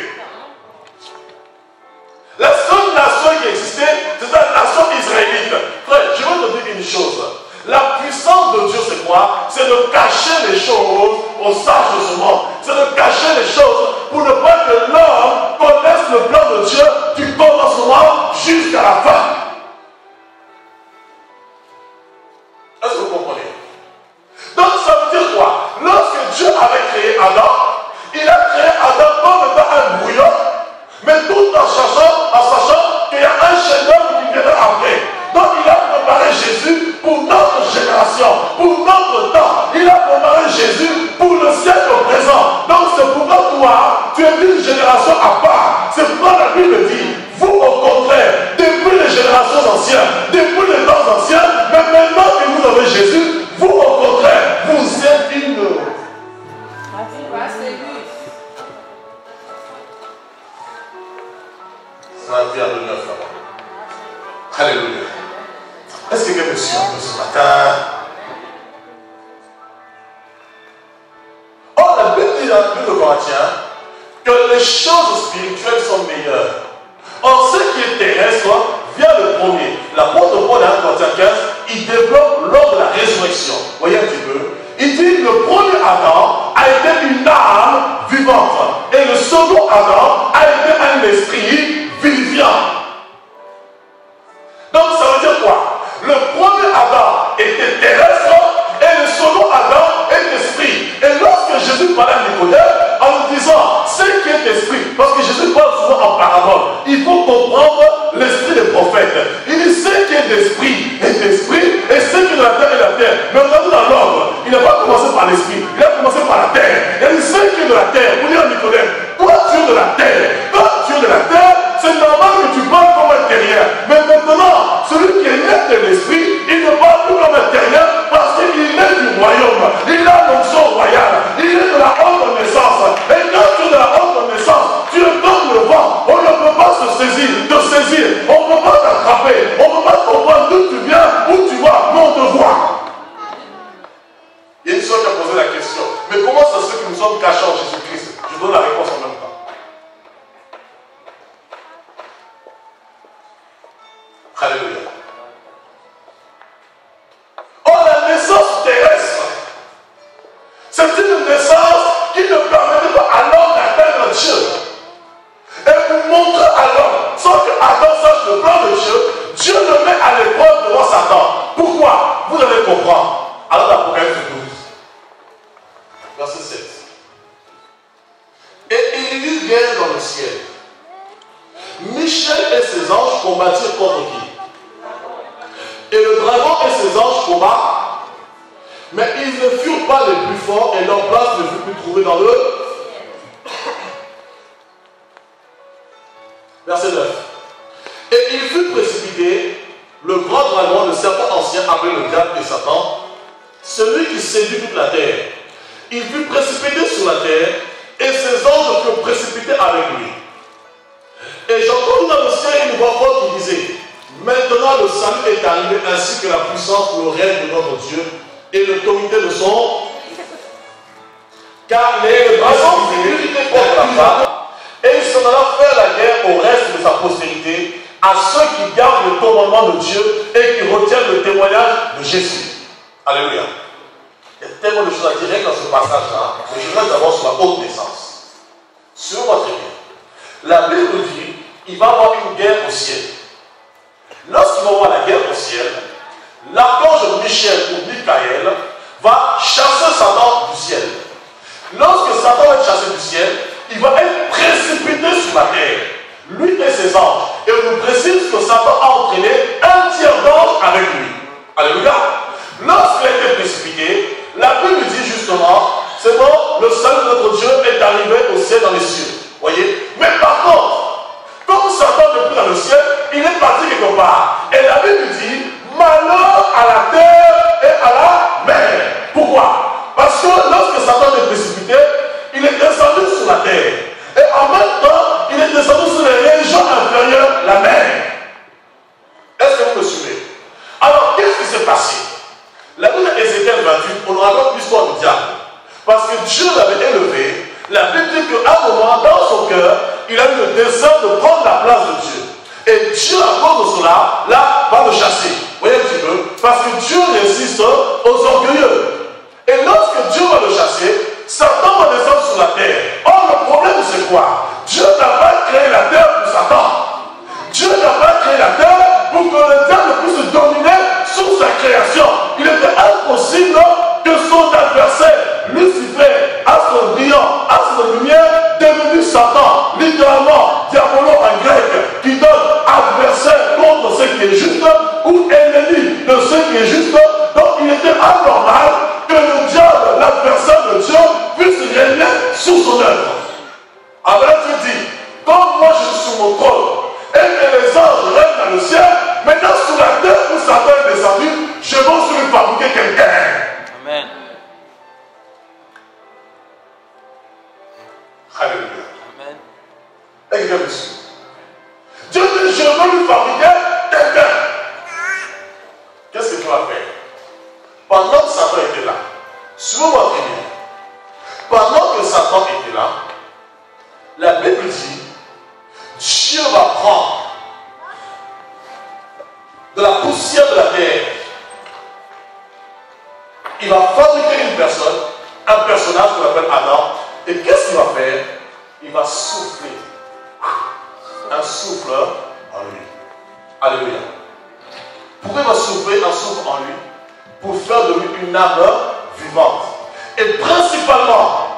La seule nation qui existait, c'était la nation israélite. Frère, je vais te dire une chose. La puissance de Dieu, c'est quoi? C'est de cacher les choses aux sages de ce monde. C'est de cacher les choses pour ne pas que l'homme connaisse le plan de Dieu du commencement jusqu'à la fin. Est-ce que vous comprenez? Donc ça veut dire quoi? Lorsque Dieu avait créé Adam, il a créé Adam comme étant un brouillon, mais tout en sachant qu'il y a un chef-d'œuvre qui viendra après. Donc il a préparé Jésus pour notre génération, pour notre temps. Il a préparé Jésus pour le siècle présent. Donc c'est pourquoi toi, tu es une génération à part. C'est pourquoi la Bible dit, vous au contraire, depuis les générations anciennes, depuis les temps anciens, mais maintenant que vous avez Jésus, vous au contraire, vous êtes une... C'est un pierre de neuf là-bas. Alléluia. Est-ce que quelqu'un me suit un peu ce matin? Or, la Bible dit dans le livre de Corinthiens que les choses spirituelles sont meilleures. Or, ce qui est terrestre vient le premier. L'apôtre Paul dans 1 Corinthiens 15, il développe lors de la résurrection. Voyez un petit peu. Il dit que le premier Adam a été une âme vivante. Et le second Adam a été un esprit vivifiant. Donc ça veut dire quoi? Le premier Adam était terrestre et le second Adam est esprit. Et lorsque Jésus parlait à Nicodème en lui disant ce qui est esprit, parce que Jésus parle souvent en parabole, il faut comprendre l'esprit des prophètes. Il dit ce qui est d'esprit est esprit et ce qui est de la terre est la terre. Mais regardez dans l'ordre, il n'a pas commencé par l'esprit, il a commencé par la terre. Il a dit ce qui est de la terre, vous dites à Nicodème, toi tu es de la terre, toi tu es de la terre, c'est normal que tu parles comme un terrien. Mais maintenant, celui qui est né de l'esprit, il ne parle plus comme un terrien parce qu'il est du royaume. Il a l'onction royale. Il est de la haute naissance. Et quand tu es de la haute naissance, tu es comme le vent. On ne peut pas se saisir, te saisir. On ne peut pas t'attraper. On ne peut pas comprendre d'où tu viens, où tu vas, mais on te voit. Il y a une soeur qui a posé la question. Mais comment ça se fait que nous sommes cachés en Jésus-Christ? Je donne la réponse en même temps. Alléluia. Or, la naissance terrestre, c'est une naissance qui ne permettait pas à l'homme d'atteindre Dieu. Et pour montrer à l'homme, sans que Adam sache le plan de Dieu, Dieu le met à l'épreuve devant Satan. Pourquoi? Vous allez comprendre. Alors, l'Apocalypse 12, verset 7. Et il y eut guerre dans le ciel. Michel et ses anges combattirent contre qui? Et le dragon et ses anges combattent, mais ils ne furent pas les plus forts et leur place ne fut plus trouvée dans le verset 9. Et il fut précipité, le grand dragon, le serpent ancien, appelé le diable et Satan, celui qui séduit toute la terre. Il fut précipité sur la terre et ses anges furent précipités avec lui. Et j'entendis dans le ciel une voix forte qui disait, maintenant le salut est arrivé ainsi que la puissance pour le règne de notre Dieu et l'autorité de son... Car les dragons furent contre la femme et il s'en alla faire la guerre au reste de sa postérité à ceux qui gardent le commandement de Dieu et qui retiennent le témoignage de Jésus. Alléluia. Il y a tellement de choses à dire dans ce passage-là, mais je reste d'abord sur la haute naissance. Suivez-moi très bien. La Bible dit qu'il va y avoir une guerre au ciel. Lorsqu'il va y avoir la guerre au ciel, l'archange Michel ou Michael va chasser Satan du ciel. Lorsque Satan va être chassé du ciel, il va être précipité sur la terre, lui et ses anges. Et on nous précise que Satan a entraîné un tiers d'ange avec lui. Alléluia. Lorsqu'il a été précipité, la Bible dit justement, c'est bon, le salut de notre Dieu est arrivé au ciel dans les cieux. Voyez. Mais par contre, comme Satan n'est plus dans le ciel, il est parti quelque part. Et la Bible dit, malheur à la terre et à la mer. Pourquoi? Parce que lorsque Satan est précipité, il est descendu sur la terre. Et en même temps, il est descendu sur les régions inférieures, la mer. Est-ce que vous me suivez? Alors, qu'est-ce qui s'est passé? La Bible d'Ézéchiel 28, on nous raconte l'histoire du diable. Parce que Dieu l'avait élevé. La Bible dit qu'à un moment, dans son cœur, il a eu le dessein de prendre la place de Dieu. Et Dieu, à cause de cela, là, va le chasser. Vous voyez un petit peu? Parce que Dieu résiste aux orgueilleux. Et lorsque Dieu va le chasser, Satan va descendre sur la terre. Or, le problème, c'est quoi? Dieu n'a pas créé la terre pour Satan. Dieu n'a pas créé la terre pour que le diable puisse dominer sur sa création. Il était impossible que son adversaire, Lucifer, astre brillant, astre de lumière, devenu Satan, littéralement, diabolo en grec, qui donne adversaire contre ce qui est juste, ou ennemi de ce qui est juste. Donc il était anormal que le diable, l'adversaire de Dieu, puisse régner sous son œuvre. Alors Dieu dit, comme moi je suis sur mon trône, et que les anges règnent dans le ciel, maintenant sur la terre où Satan est descendu, je vais aussi lui fabriquer quelqu'un. Amen. Alléluia. Amen. Et quelqu'un me suit. Dieu dit, je veux lui fabriquer quelqu'un. Qu'est-ce que tu vas faire? Pendant que Satan était là, suivez-moi très bien. Pendant que Satan était là, la Bible dit, Dieu va prendre de la poussière de la terre. Il va fabriquer une personne, un personnage qu'on appelle Adam. Et qu'est-ce qu'il va faire? Il va souffler un souffle en lui. Alléluia. Pourquoi il va souffler un souffle en lui? Pour faire de lui une âme vivante. Et principalement,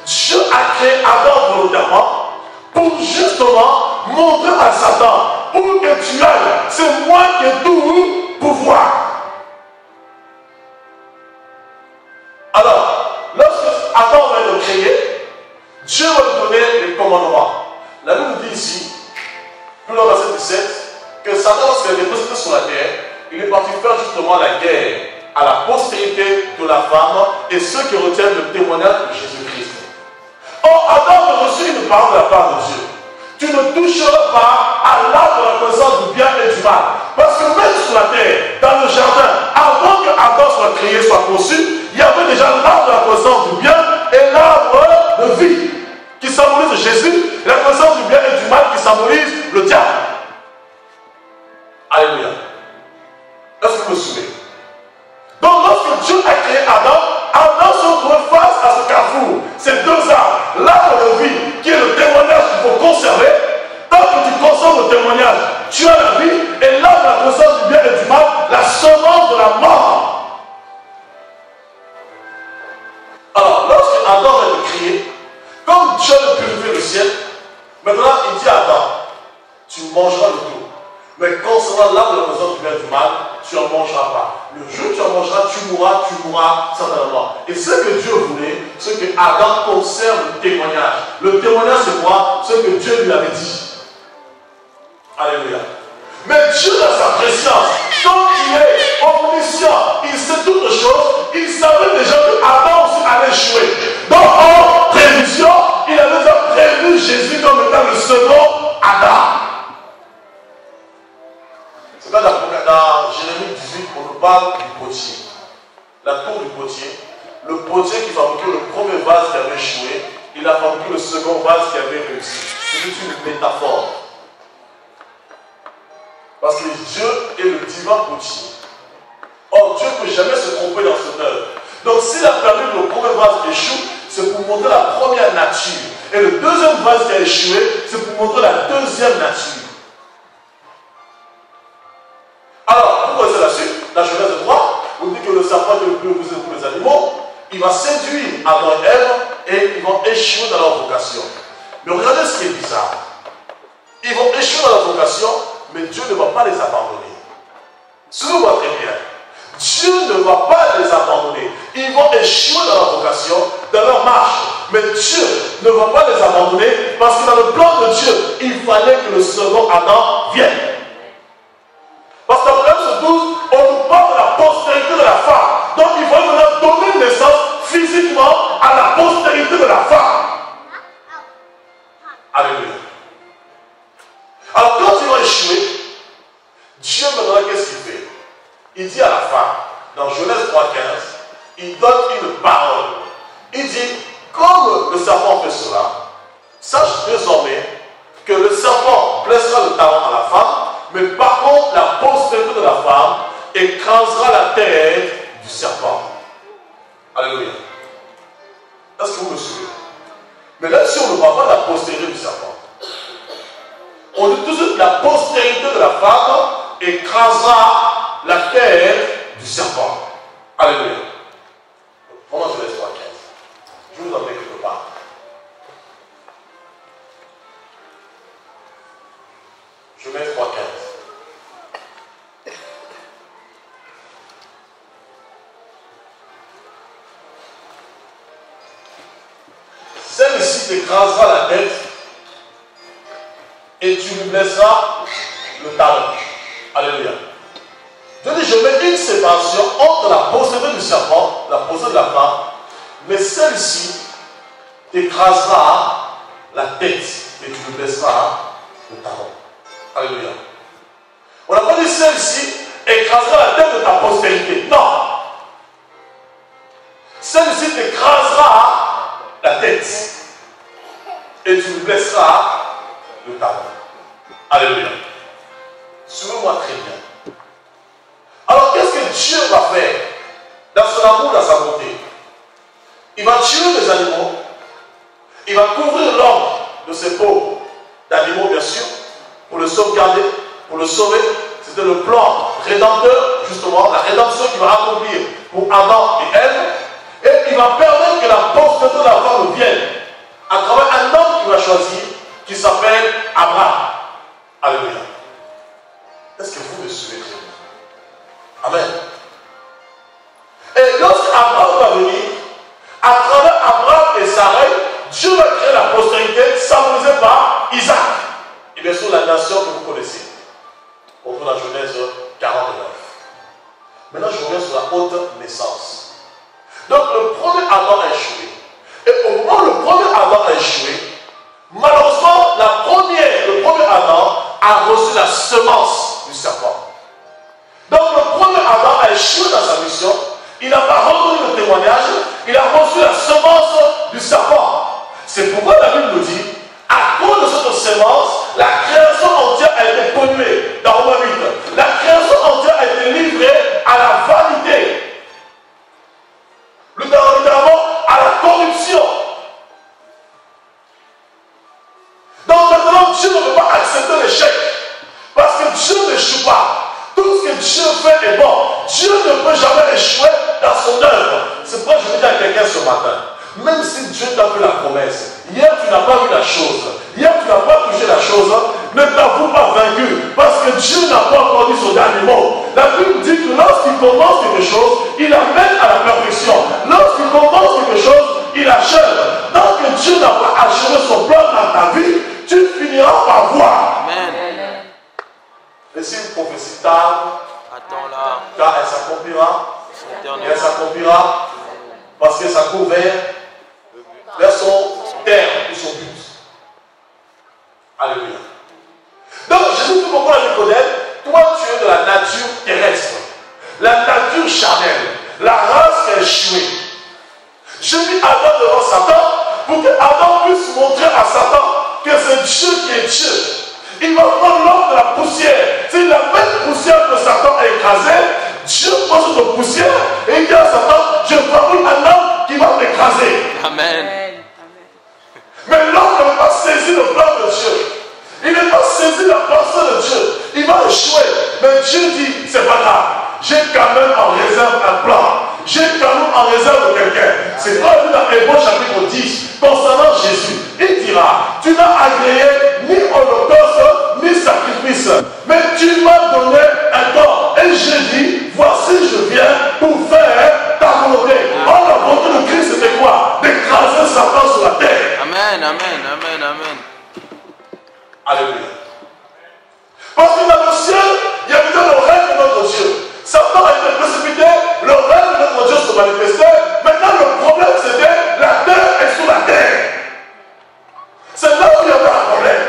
Dieu a créé Adam volontairement pour justement montrer à Satan, pour que tu ailles, c'est moi qui ai tout pouvoir. Alors, lorsque Adam va le créer, Dieu va lui donner les commandements. La Bible dit ici, plus dans le verset 17, que Satan, lorsqu'il a été précipité sur la terre, il est parti faire justement la guerre à la postérité de la femme et ceux qui retiennent le témoignage de Jésus-Christ. Or, Adam a reçu une parole de la part de Dieu. Tu ne toucheras pas à l'arbre de la connaissance du bien et du mal. Parce que même sur la terre, dans le jardin, avant que Adam soit créé, soit conçu, il y avait déjà l'arbre de la connaissance du bien et l'arbre de vie, qui symbolise Jésus, et la connaissance du bien et du mal qui symbolise le diable. Alléluia. Est-ce que vous me suivez? Donc lorsque Dieu a créé Adam, Adam se retrouve face à ce carrefour. Ces deux arbres, l'arbre de vie, qui est le témoignage qu'il faut conserver. Tant que tu conserves le témoignage, tu as la vie, et l'arbre de la connaissance du bien et du mal, la semence de la mort. Alors, lorsque Adam va être créé, comme Dieu a purifié le ciel, maintenant il dit à Adam, tu mangeras le tout. Mais concernant l'arbre de la connaissance du bien et du mal, tu n'en mangeras pas. Le jour où tu en mangeras, tu mourras certainement. Et ce que Dieu voulait, c'est que Adam conserve le témoignage. Le témoignage, c'est quoi? Ce que Dieu lui avait dit. Alléluia. Mais Dieu, dans sa préscience, quand il est omniscient, il sait toutes choses, il savait déjà que Adam aussi allait échouer. Donc, en prévision, il avait déjà prévu Jésus comme étant le second Adam. C'est pas dans Jérémie 18 qu'on nous parle du potier. La tour du potier. Le potier qui fabriquait le premier vase qui avait échoué, il a fabriqué le second vase qui avait réussi. C'est une métaphore. Parce que Dieu est le divin potier. Or, Dieu ne peut jamais se tromper dans son œuvre. Donc, s'il a permis que le premier vase échoue, c'est pour montrer la première nature. Et le deuxième vase qui a échoué, c'est pour montrer la deuxième nature. Alors, pourquoi c'est la suite? La Genèse 3, on dit que le serpent est le plus opposé de tous les animaux. Il va séduire Adam et Ève et ils vont échouer dans leur vocation. Mais regardez ce qui est bizarre. Ils vont échouer dans leur vocation, mais Dieu ne va pas les abandonner. Suivez-moi très bien. Dieu ne va pas les abandonner. Ils vont échouer dans leur vocation, dans leur marche. Mais Dieu ne va pas les abandonner parce que dans le plan de Dieu, il fallait que le second Adam vienne. Parce qu'en Genèse 12, on nous parle de la postérité de la femme. Donc il faut maintenant donner naissance physiquement à la postérité de la femme. Alléluia. Alors quand ils vont échouer, Dieu maintenant qu'est-ce qu'il fait? Il dit à la femme, dans Genèse 3,15, il donne une parole. Il dit, comme le serpent fait cela, sache désormais que le serpent blessera le talon à la femme, mais par contre, la postérité de la femme écrasera la tête du serpent. Alléluia. Est-ce que vous me suivez? Mais là, si on ne voit pas la postérité du serpent, on dit tout de suite la postérité de la femme écrasera la tête du serpent. Alléluia. Comment je laisse 3,15? Je vous emmène quelque part. Je mets 3,15. Celle-ci t'écrasera la tête et tu lui blesseras le talon. Alléluia. Je dis, je mets une séparation entre la postérité du serpent, la postérité de la femme, mais celle-ci t'écrasera la tête et tu lui blesseras le talon. Alléluia. On n'a pas dit celle-ci écrasera la tête de ta postérité. Non. Celle-ci t'écrasera la tête et tu lui blesseras le talon. Alléluia. Suivez-moi très bien. Alors qu'est-ce que Dieu va faire dans son amour, dans sa bonté? Il va tuer les animaux. Il va couvrir l'homme de ses peaux d'animaux, bien sûr, pour le sauvegarder, pour le sauver. C'était le plan rédempteur, justement, la rédemption qu'il va accomplir pour Adam et Ève. Et il va permettre que la postérité de la femme vienne à travers un homme qu'il va choisir, qui s'appelle Abraham. Alléluia. Est-ce que vous me suivez très bien? Amen. Et lorsqu'Abraham va venir, à travers Abraham et Sarah, Dieu va créer la postérité symbolisée par Isaac. Et bien sûr la nation que vous connaissez. On trouve la Genèse 49. Maintenant je reviens sur la haute naissance. Donc le premier Adam a échoué. Et au moment où le premier Adam a échoué, malheureusement le premier Adam a reçu la semence du serpent. Donc le premier Adam a échoué dans sa mission. Il n'a pas reconnu le témoignage. Il a reçu la semence du serpent. C'est pourquoi la Bible nous dit, à cause de cette semence, la création entière a été polluée. Dans Romains 8, la création entière a été livrée à la vanité. Littéralement, à la corruption. Donc maintenant, Dieu ne peut pas accepter l'échec. Parce que Dieu n'échoue pas. Tout ce que Dieu fait est bon. Dieu ne peut jamais échouer dans son œuvre. C'est pourquoi je veux dire à quelqu'un ce matin. Même si Dieu t'a fait la promesse, hier tu n'as pas vu la chose, hier tu n'as pas touché la chose, ne t'avoue pas vaincu, parce que Dieu n'a pas encore dit son dernier mot. La Bible dit que lorsqu'il commence quelque chose, il amène à la perfection. Lorsqu'il commence quelque chose, il achève. Tant que Dieu n'a pas achevé son plan dans ta vie, tu finiras par voir. Amen. Et si une prophétie tarde, attends-la, car elle s'accomplira, et elle s'accomplira, parce que ça court vers son terme ou son but. Alléluia. Donc, Jésus dit pourquoi à Nicodème, toi tu es de la nature terrestre, la nature charnelle, la race qui a échoué. J'ai mis Adam devant Satan pour que Adam puisse montrer à Satan que c'est Dieu qui est Dieu. Il va prendre l'homme de la poussière. C'est la même t'écraser, Dieu prend cette poussière et il dit à Satan, je fabrique un homme qui va t'écraser. Amen. Mais l'homme ne veut pas saisir le plan de Dieu. Il n'a pas saisi la pensée de Dieu. Il va échouer. Mais Dieu dit, c'est pas grave. J'ai quand même en réserve un plan. J'ai quand même en réserve quelqu'un. C'est pas lui dans Hébreux chapitre 10, concernant Jésus. Il dira, tu n'as agréé ni holocauste, ni sacrifice. Mais tu m'as donné un corps. Et j'ai dit, voici je viens pour faire ta volonté. Or la volonté de Christ c'était quoi? D'écraser Satan sur la terre. Amen, amen, amen, amen. Alléluia. Parce que dans le ciel, il y a déjà le règne de notre Dieu. Satan a été précipité, le règne de notre Dieu se manifestait. Maintenant, le problème c'était la terre est sous la terre. C'est là où il y avait un problème.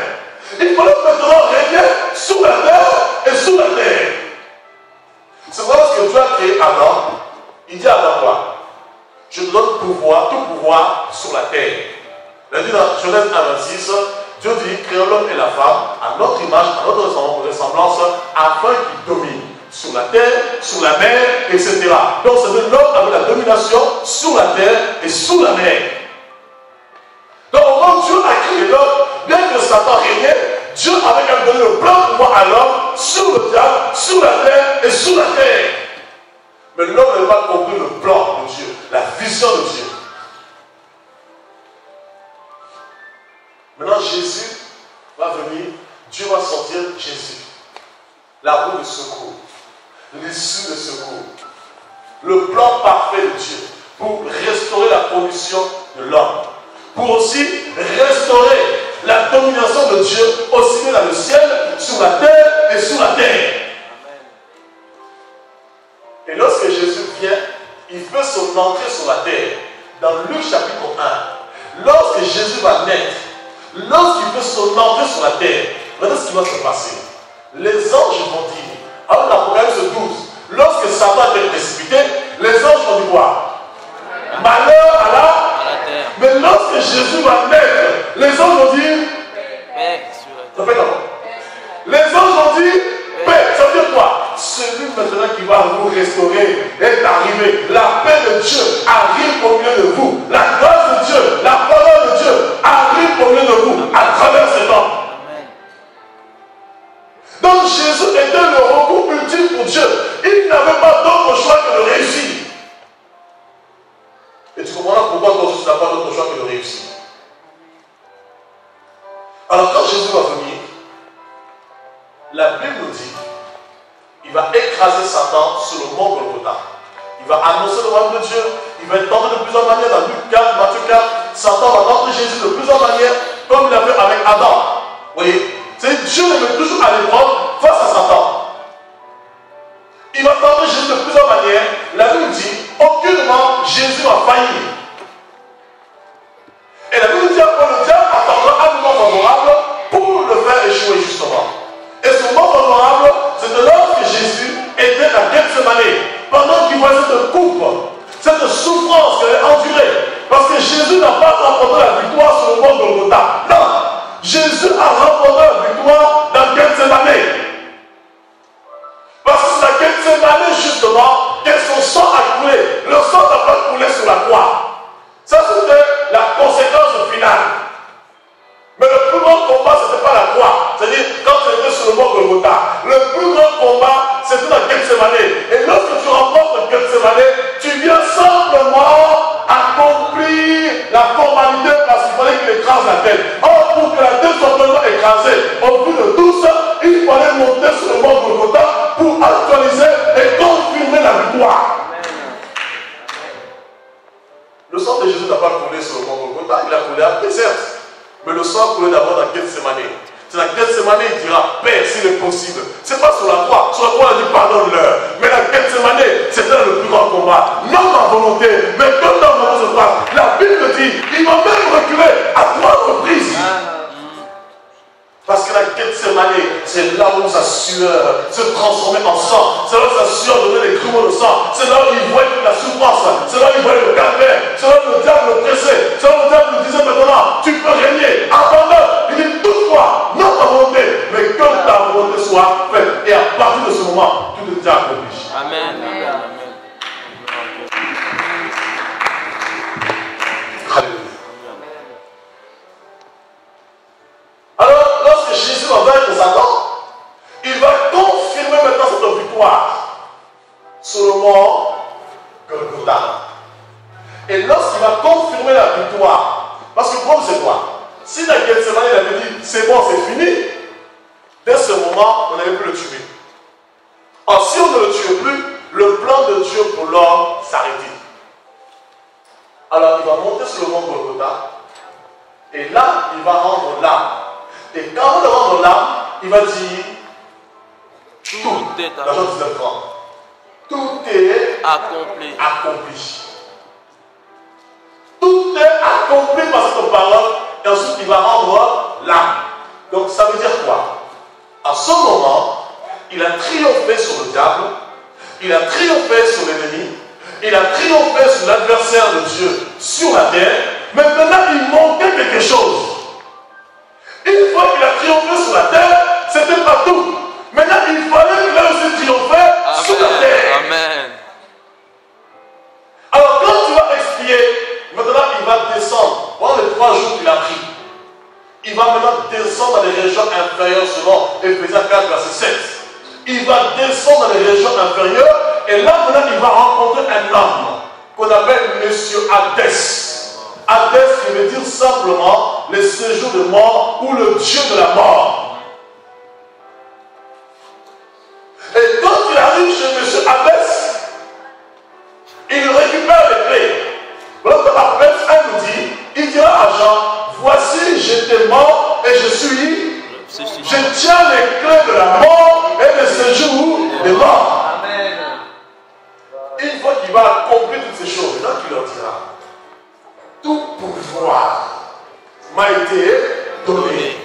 Il fallait maintenant régner sous la terre et sous la terre. C'est pour ça que Dieu a créé Adam. Il dit à Adam quoi? Je te donne pouvoir, tout pouvoir sur la terre. Il a dit dans Genèse 1:26, Dieu dit, créons l'homme et la femme à notre image, à notre ressemblance, afin qu'ils dominent sur la terre, sur la mer, etc. Donc c'est l'homme avec la domination sur la terre et sous la mer. Donc au moment où Dieu a créé l'homme, bien que Satan régnait, Dieu avait quand même donné le plan de pouvoir à l'homme sur le diable, sur la terre et sous la terre. Mais l'homme n'avait pas compris le plan de Dieu, la vision de Dieu. Maintenant, Jésus va venir, Dieu va sortir Jésus, la roue de secours, l'issue de secours, le plan parfait de Dieu pour restaurer la condition de l'homme, pour aussi restaurer la domination de Dieu aussi bien dans le ciel, sur la terre et sous la terre. Et lorsque Jésus vient, il fait son entrée sur la terre. Dans Luc chapitre 1, lorsque Jésus va naître, lorsqu'il fait son entrée sur la terre, regardez ce qui va se passer. Les anges vont dire, alors l'Apocalypse 12, lorsque Satan a été précipité, les anges vont dire quoi? Malheur à la terre. Mais lorsque Jésus va naître, les anges vont dire paix sur la terre. Les anges vont dire paix. Ça veut dire quoi? Celui maintenant qui va vous restaurer est arrivé. La paix de Dieu arrive au milieu de vous. La grâce de Dieu, la parole de Dieu arrive au milieu de vous à travers cet homme. Donc Jésus était le recours ultime pour Dieu. Il n'avait pas d'autre choix que de réussir. Et tu comprends pourquoi toi aussi tu n'as pas d'autre choix que de réussir. Alors quand Jésus va venir, la Bible nous dit, il va écraser Satan sur le mont Golgotha. Il va annoncer le royaume de Dieu. Il va être tenté de plusieurs manières dans Luc 4, Matthieu 4. Satan va tenter Jésus de plusieurs manières, comme il a fait avec Adam. Vous voyez, c'est Dieu le met toujours à l'épreuve face à Satan. Il va tenter Jésus de plusieurs manières. La Bible dit, aucunement Jésus va faillir. Et la Bible dit après le diable attendra un moment favorable pour le faire échouer justement. Et ce moment favorable, c'était lorsque Jésus était à Gethsémani, pendant qu'il voyait cette coupe, cette souffrance qu'elle a endurée. Parce que Jésus n'a pas remporté la victoire sur le mont Golgotha. Non, Jésus a remporté la victoire dans Gethsémani. Parce que c'est à Gethsémani justement que son sang a coulé. Le sang n'a pas coulé sur la croix. Ça c'était la conséquence finale. Mais le plus grand combat, ce n'était pas la croix. C'est-à-dire, quand tu étais sur le mont Golgotha, le plus grand combat, c'était dans Gethsémani. Et lorsque tu remportes Gethsémani, tu viens simplement accomplir la formalité parce qu'il fallait qu'il écrase la tête. Or, pour que la tête soit vraiment écrasée, au bout de tout ça, il fallait monter sur le mont Golgotha pour actualiser et confirmer la victoire. Le sang de Jésus n'a pas coulé sur le mont Golgotha, il a coulé après, certes. Mais le sang a coulé d'abord dans Gethsémani. C'est dans Gethsémani, il dira Père, s'il est possible. C'est pas sur la croix. Sur la croix, il dit pardonne-leur. Mais dans Gethsémani, c'était le plus grand combat. Non ma volonté, mais comme ta volonté se passe. La Bible dit il m'a même reculé à 3 reprises. Parce que la Gethsémani, c'est là où sa sueur se transformait en sang. C'est là où sa sueur donnait des grumeaux de sang. C'est là où il voyait la souffrance. C'est là où il voyait le calvaire. C'est là où le diable le pressait. C'est là où le diable lui disait maintenant, tu peux régner. Abandonne. Il dit toutefois, non ta volonté, mais que ta volonté soit faite. Et à partir de ce moment, tout était accompli. il va confirmer maintenant cette victoire sur le mont Golgotha. Et lorsqu'il va confirmer la victoire, parce que le problème c'est quoi? Si dans Gethsemane il avait dit c'est bon, c'est fini, dès ce moment, on n'avait plus le tuer. Or, si on ne le tue plus, le plan de Dieu pour l'homme s'arrêtait. Alors, il va monter sur le mont Golgotha, et là, il va rendre l'âme. Et quand on va rendre l'âme, il va dire tout est dans Jean 19, 30. Tout est accompli. Tout est accompli par cette parole, et ensuite il va rendre l'âme. Donc ça veut dire quoi? À ce moment, il a triomphé sur le diable, il a triomphé sur l'ennemi, il a triomphé sur l'adversaire de Dieu sur la terre, mais maintenant il manquait quelque chose. Une fois qu'il a triomphé sur la terre, c'était pas tout. Maintenant il fallait qu'il ait aussi triomphé sur la terre. Amen. Alors quand tu vas expier, maintenant il va descendre. Pendant les 3 jours qu'il a pris, il va maintenant descendre dans les régions inférieures selon Éphésiens 4, verset 7. Il va descendre dans les régions inférieures et là maintenant il va rencontrer un homme qu'on appelle Monsieur Hadès. Hadès qui veut dire simplement le séjour de mort ou le Dieu de la mort. Et quand il arrive chez Monsieur Hadès, il récupère les clés. Voilà que Apocalypse 1 nous dit, il dira à Jean, voici j'étais mort et je tiens les clés de la mort et de séjour des morts. Amen. Une fois qu'il va accomplir toutes ces choses, là qu'il leur dira, tout pouvoir m'a été donné.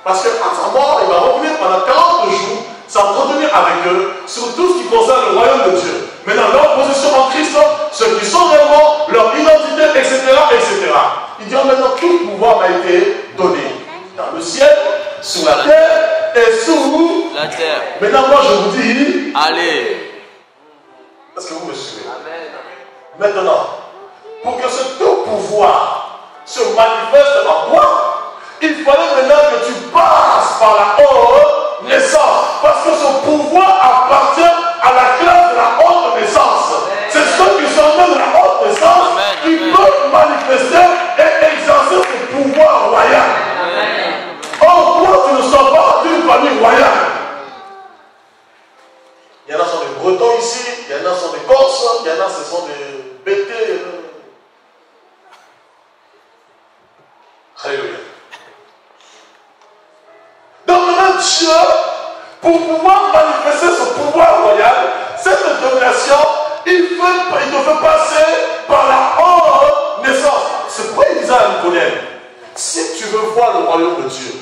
Parce qu'à sa mort, il va revenir pendant 40 jours, s'entretenir avec eux sur tout ce qui concerne le royaume de Dieu. Maintenant, leur position en Christ, ce qui sont réellement, leur identité, etc., etc. Il dit maintenant, tout pouvoir m'a été donné. Dans le ciel, sur la terre et sous la terre. Maintenant, moi, je vous dis, allez. Est-ce que vous me suivez? Maintenant, pour que ce tout pouvoir se manifeste en toi, il fallait maintenant que tu passes par la haute naissance. Parce que ce pouvoir appartient à la classe de la haute naissance. C'est ceux qui sont nés de la haute naissance qui peuvent manifester et exercer ce pouvoir royal. Or, toi, tu ne sors pas d'une famille royale. Il y en a qui sont des Bretons ici, il y en a qui sont des Corses, il y en a qui sont des BT. Alléluia. Donc maintenant, Dieu, pour pouvoir manifester ce pouvoir royal, cette domination, il te fait passer par la haute naissance. C'est pourquoi il disait à Nicodème, si tu veux voir le royaume de Dieu,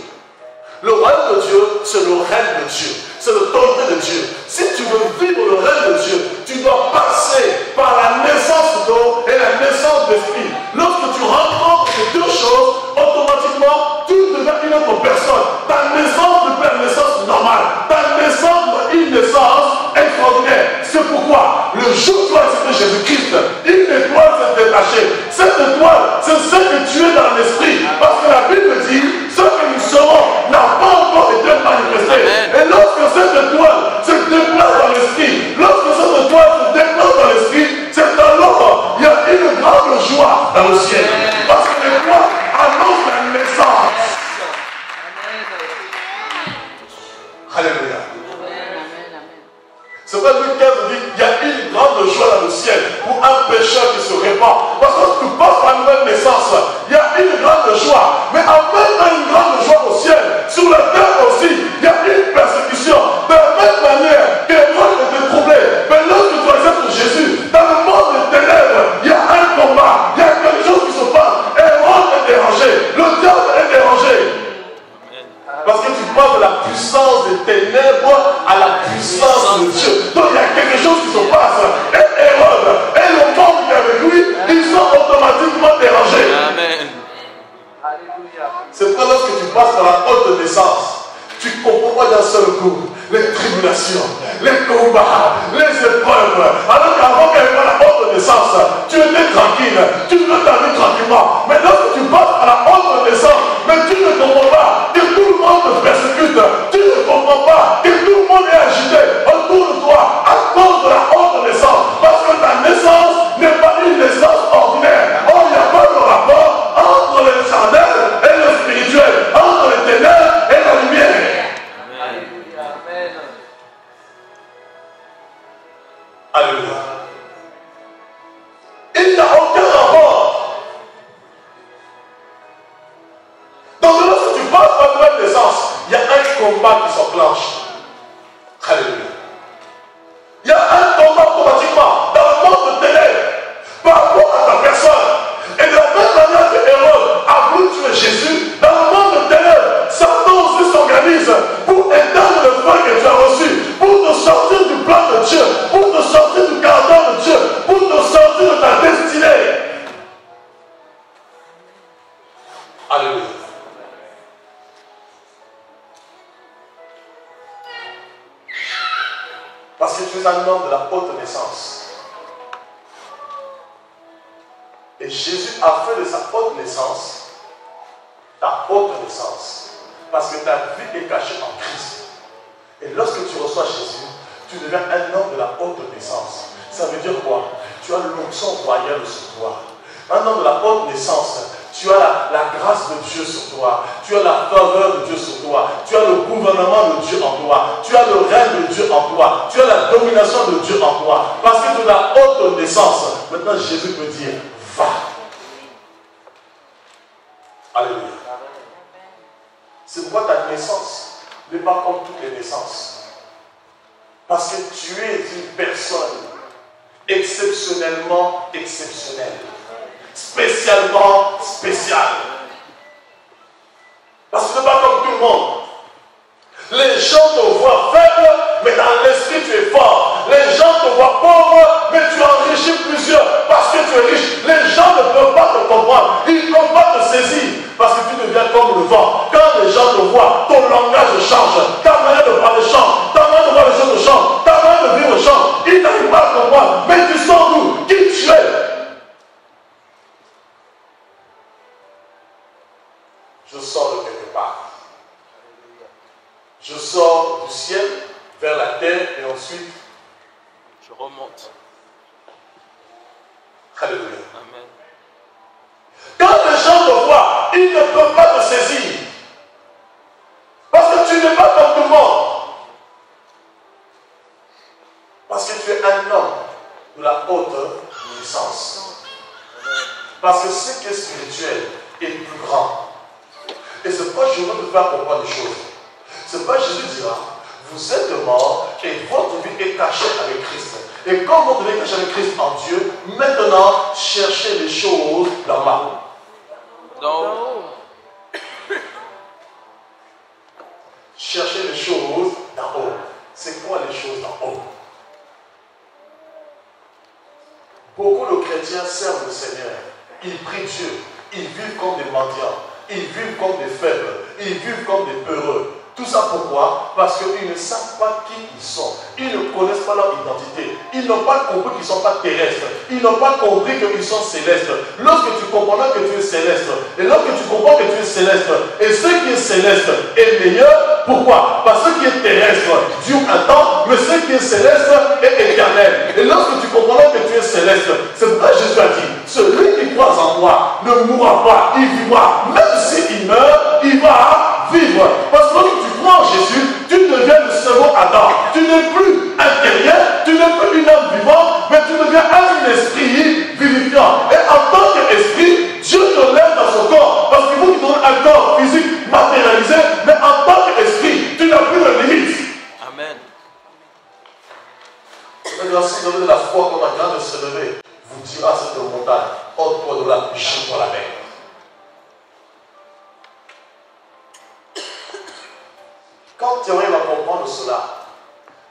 le royaume de Dieu, c'est le règne de Dieu, c'est l'autorité de Dieu. Si tu veux vivre le règne de Dieu, tu dois passer par la naissance d'eau et la naissance d'esprit. Lorsque tu rencontres ces deux choses, automatiquement, tu deviens une autre personne. Ta naissance n'est pas une naissance normale. Ta naissance est une naissance extraordinaire. C'est pourquoi, le jour où tu as accepté Jésus-Christ, une étoile s'est détachée. Cette étoile, c'est ce que tu es dans l'esprit. Parce que la Bible dit, ce que nous serons n'a pas encore été manifesté. Et lorsque cette étoile se déplace dans l'esprit, lorsque cette étoile se déplace dans l'esprit, c'est alors il y a une grande joie dans le ciel. Parce que l'étoile annonce la naissance. Alléluia. C'est vrai, Luc 15 dit il y a une grande joie dans le ciel pour un pécheur qui se répand. Parce que tu passes par une nouvelle naissance, il y a une grande joie. Mais après une grande joie au ciel, sur la terre aussi, il y a une persécution. De la même manière que le monde était troublé. Mais lorsque tu acceptes Jésus, dans le monde des ténèbres, il y a un combat, il y a quelque chose qui se passe. Et le monde est dérangé, le diable est dérangé. Parce que tu passes de la puissance des ténèbres à la puissance de Dieu. Donc il y a quelque chose qui se passe. Et Hérode et le monde qui est avec lui, ils sont automatiquement dérangés. Amen. C'est pourquoi lorsque tu passes par la haute naissance, tu comprends d'un seul coup les tribulations, les combats, les épreuves. Alors qu'avant qu'il n'y ait pas la haute naissance, tu étais tranquille, tu vivais ta vie tranquillement. Mais lorsque tu passes à la haute naissance, mais tu ne comprends pas que tout le monde te persécute, tu ne comprends pas que tout le Amen. Alléluia. Il n'y a aucun rapport. Donc lorsque tu passes par la nouvelle naissance, il y a un combat qui s'enclenche. Alléluia. Il y a un combat automatiquement dans le monde de ténèbres par rapport à ta personne. Et de la même manière que Hérode a voulu tuer Jésus, dans le monde de ténèbres, Satan aussi s'organise pour éteindre le feu que tu as reçu, pour te sortir du plan de Dieu, pour te sortir du caractère de Dieu, pour te sortir de ta destinée. Alléluia. Parce que tu es un homme de la haute naissance. Et Jésus a fait de sa haute naissance ta haute naissance. Parce que ta vie est cachée en Christ. Et lorsque tu reçois Jésus, tu deviens un homme de la haute naissance. Ça veut dire quoi? Tu as l'onction royale sur toi. Un homme de la haute naissance, tu as la grâce de Dieu sur toi. Tu as la faveur de Dieu sur toi. Tu as le gouvernement de Dieu en toi. Tu as le règne de Dieu en toi. Tu as la domination de Dieu en toi. Parce que tu as la haute naissance. Maintenant, Jésus peut dire, va. Alléluia. C'est pourquoi ta naissance n'est pas comme toutes les naissances. Parce que tu es une personne exceptionnellement exceptionnelle. Spécialement spéciale. Parce que ce n'est pas comme tout le monde. Les gens te voient faible, mais dans l'esprit tu es fort. Les gens te voient pauvre, mais tu enrichis plusieurs parce que tu es riche. Les gens ne peuvent pas te comprendre. Ils ne peuvent pas te saisir parce que tu deviens comme le vent. Quand les gens te voient, ton langage change. Ta manière de parler change. Ta manière de voir les choses change. Ta manière de vivre change. Ils n'arrivent pas à comprendre. Mais tu sors d'où? Qui tu es? Je sors de quelque part. Je sors du ciel vers la terre et ensuite Je remonte. Alléluia. Amen. Quand les gens te voient, ils ne peuvent pas te saisir. Parce que tu n'es pas comme tout le monde. Parce que tu es un homme de la haute puissance. Parce que ce qui est spirituel est plus grand. Et c'est pourquoi je veux te faire comprendre des choses. C'est pourquoi Jésus dira, vous êtes mort et votre vie est cachée avec Christ. Et quand votre vie est cachée avec Christ en Dieu, maintenant, cherchez les choses d'en bas. Cherchez les choses d'en haut. C'est quoi les choses d'en haut? Beaucoup de chrétiens servent le Seigneur. Ils prient Dieu. Ils vivent comme des mendiants. Ils vivent comme des faibles. Ils vivent comme des peureux. Tout ça pourquoi? Parce qu'ils ne savent pas qui ils sont. Ils ne connaissent pas leur identité. Ils n'ont pas compris qu'ils ne sont pas terrestres. Ils n'ont pas compris qu'ils sont célestes. Lorsque tu comprends que tu es céleste, et lorsque tu comprends que tu es céleste, et ce qui est céleste est meilleur, pourquoi? Parce que ce qui est terrestre dure un temps, mais ce qui est céleste est éternel. Et lorsque tu comprends que tu es céleste, c'est pourquoi Jésus a dit, celui qui croit en moi ne mourra pas, il vivra. Même s'il meurt, il va vivre. Parce que lorsque tu crois en Jésus, tu deviens le second Adam. Tu n'es plus un terrien, tu n'es plus une âme vivante, mais tu deviens un esprit vivifiant. Et en tant qu'esprit, Dieu te lève dans son corps. Parce qu'il faut qu'il te donne un corps physique matérialisé, mais en tant qu'esprit, tu n'as plus de limite. Amen. C'est-à-dire, si vous avez de la foi comme un grand de se lever, vous dira à cette montagne, ôte-toi de là, jette-toi la mer. Quand tu arrives à comprendre cela,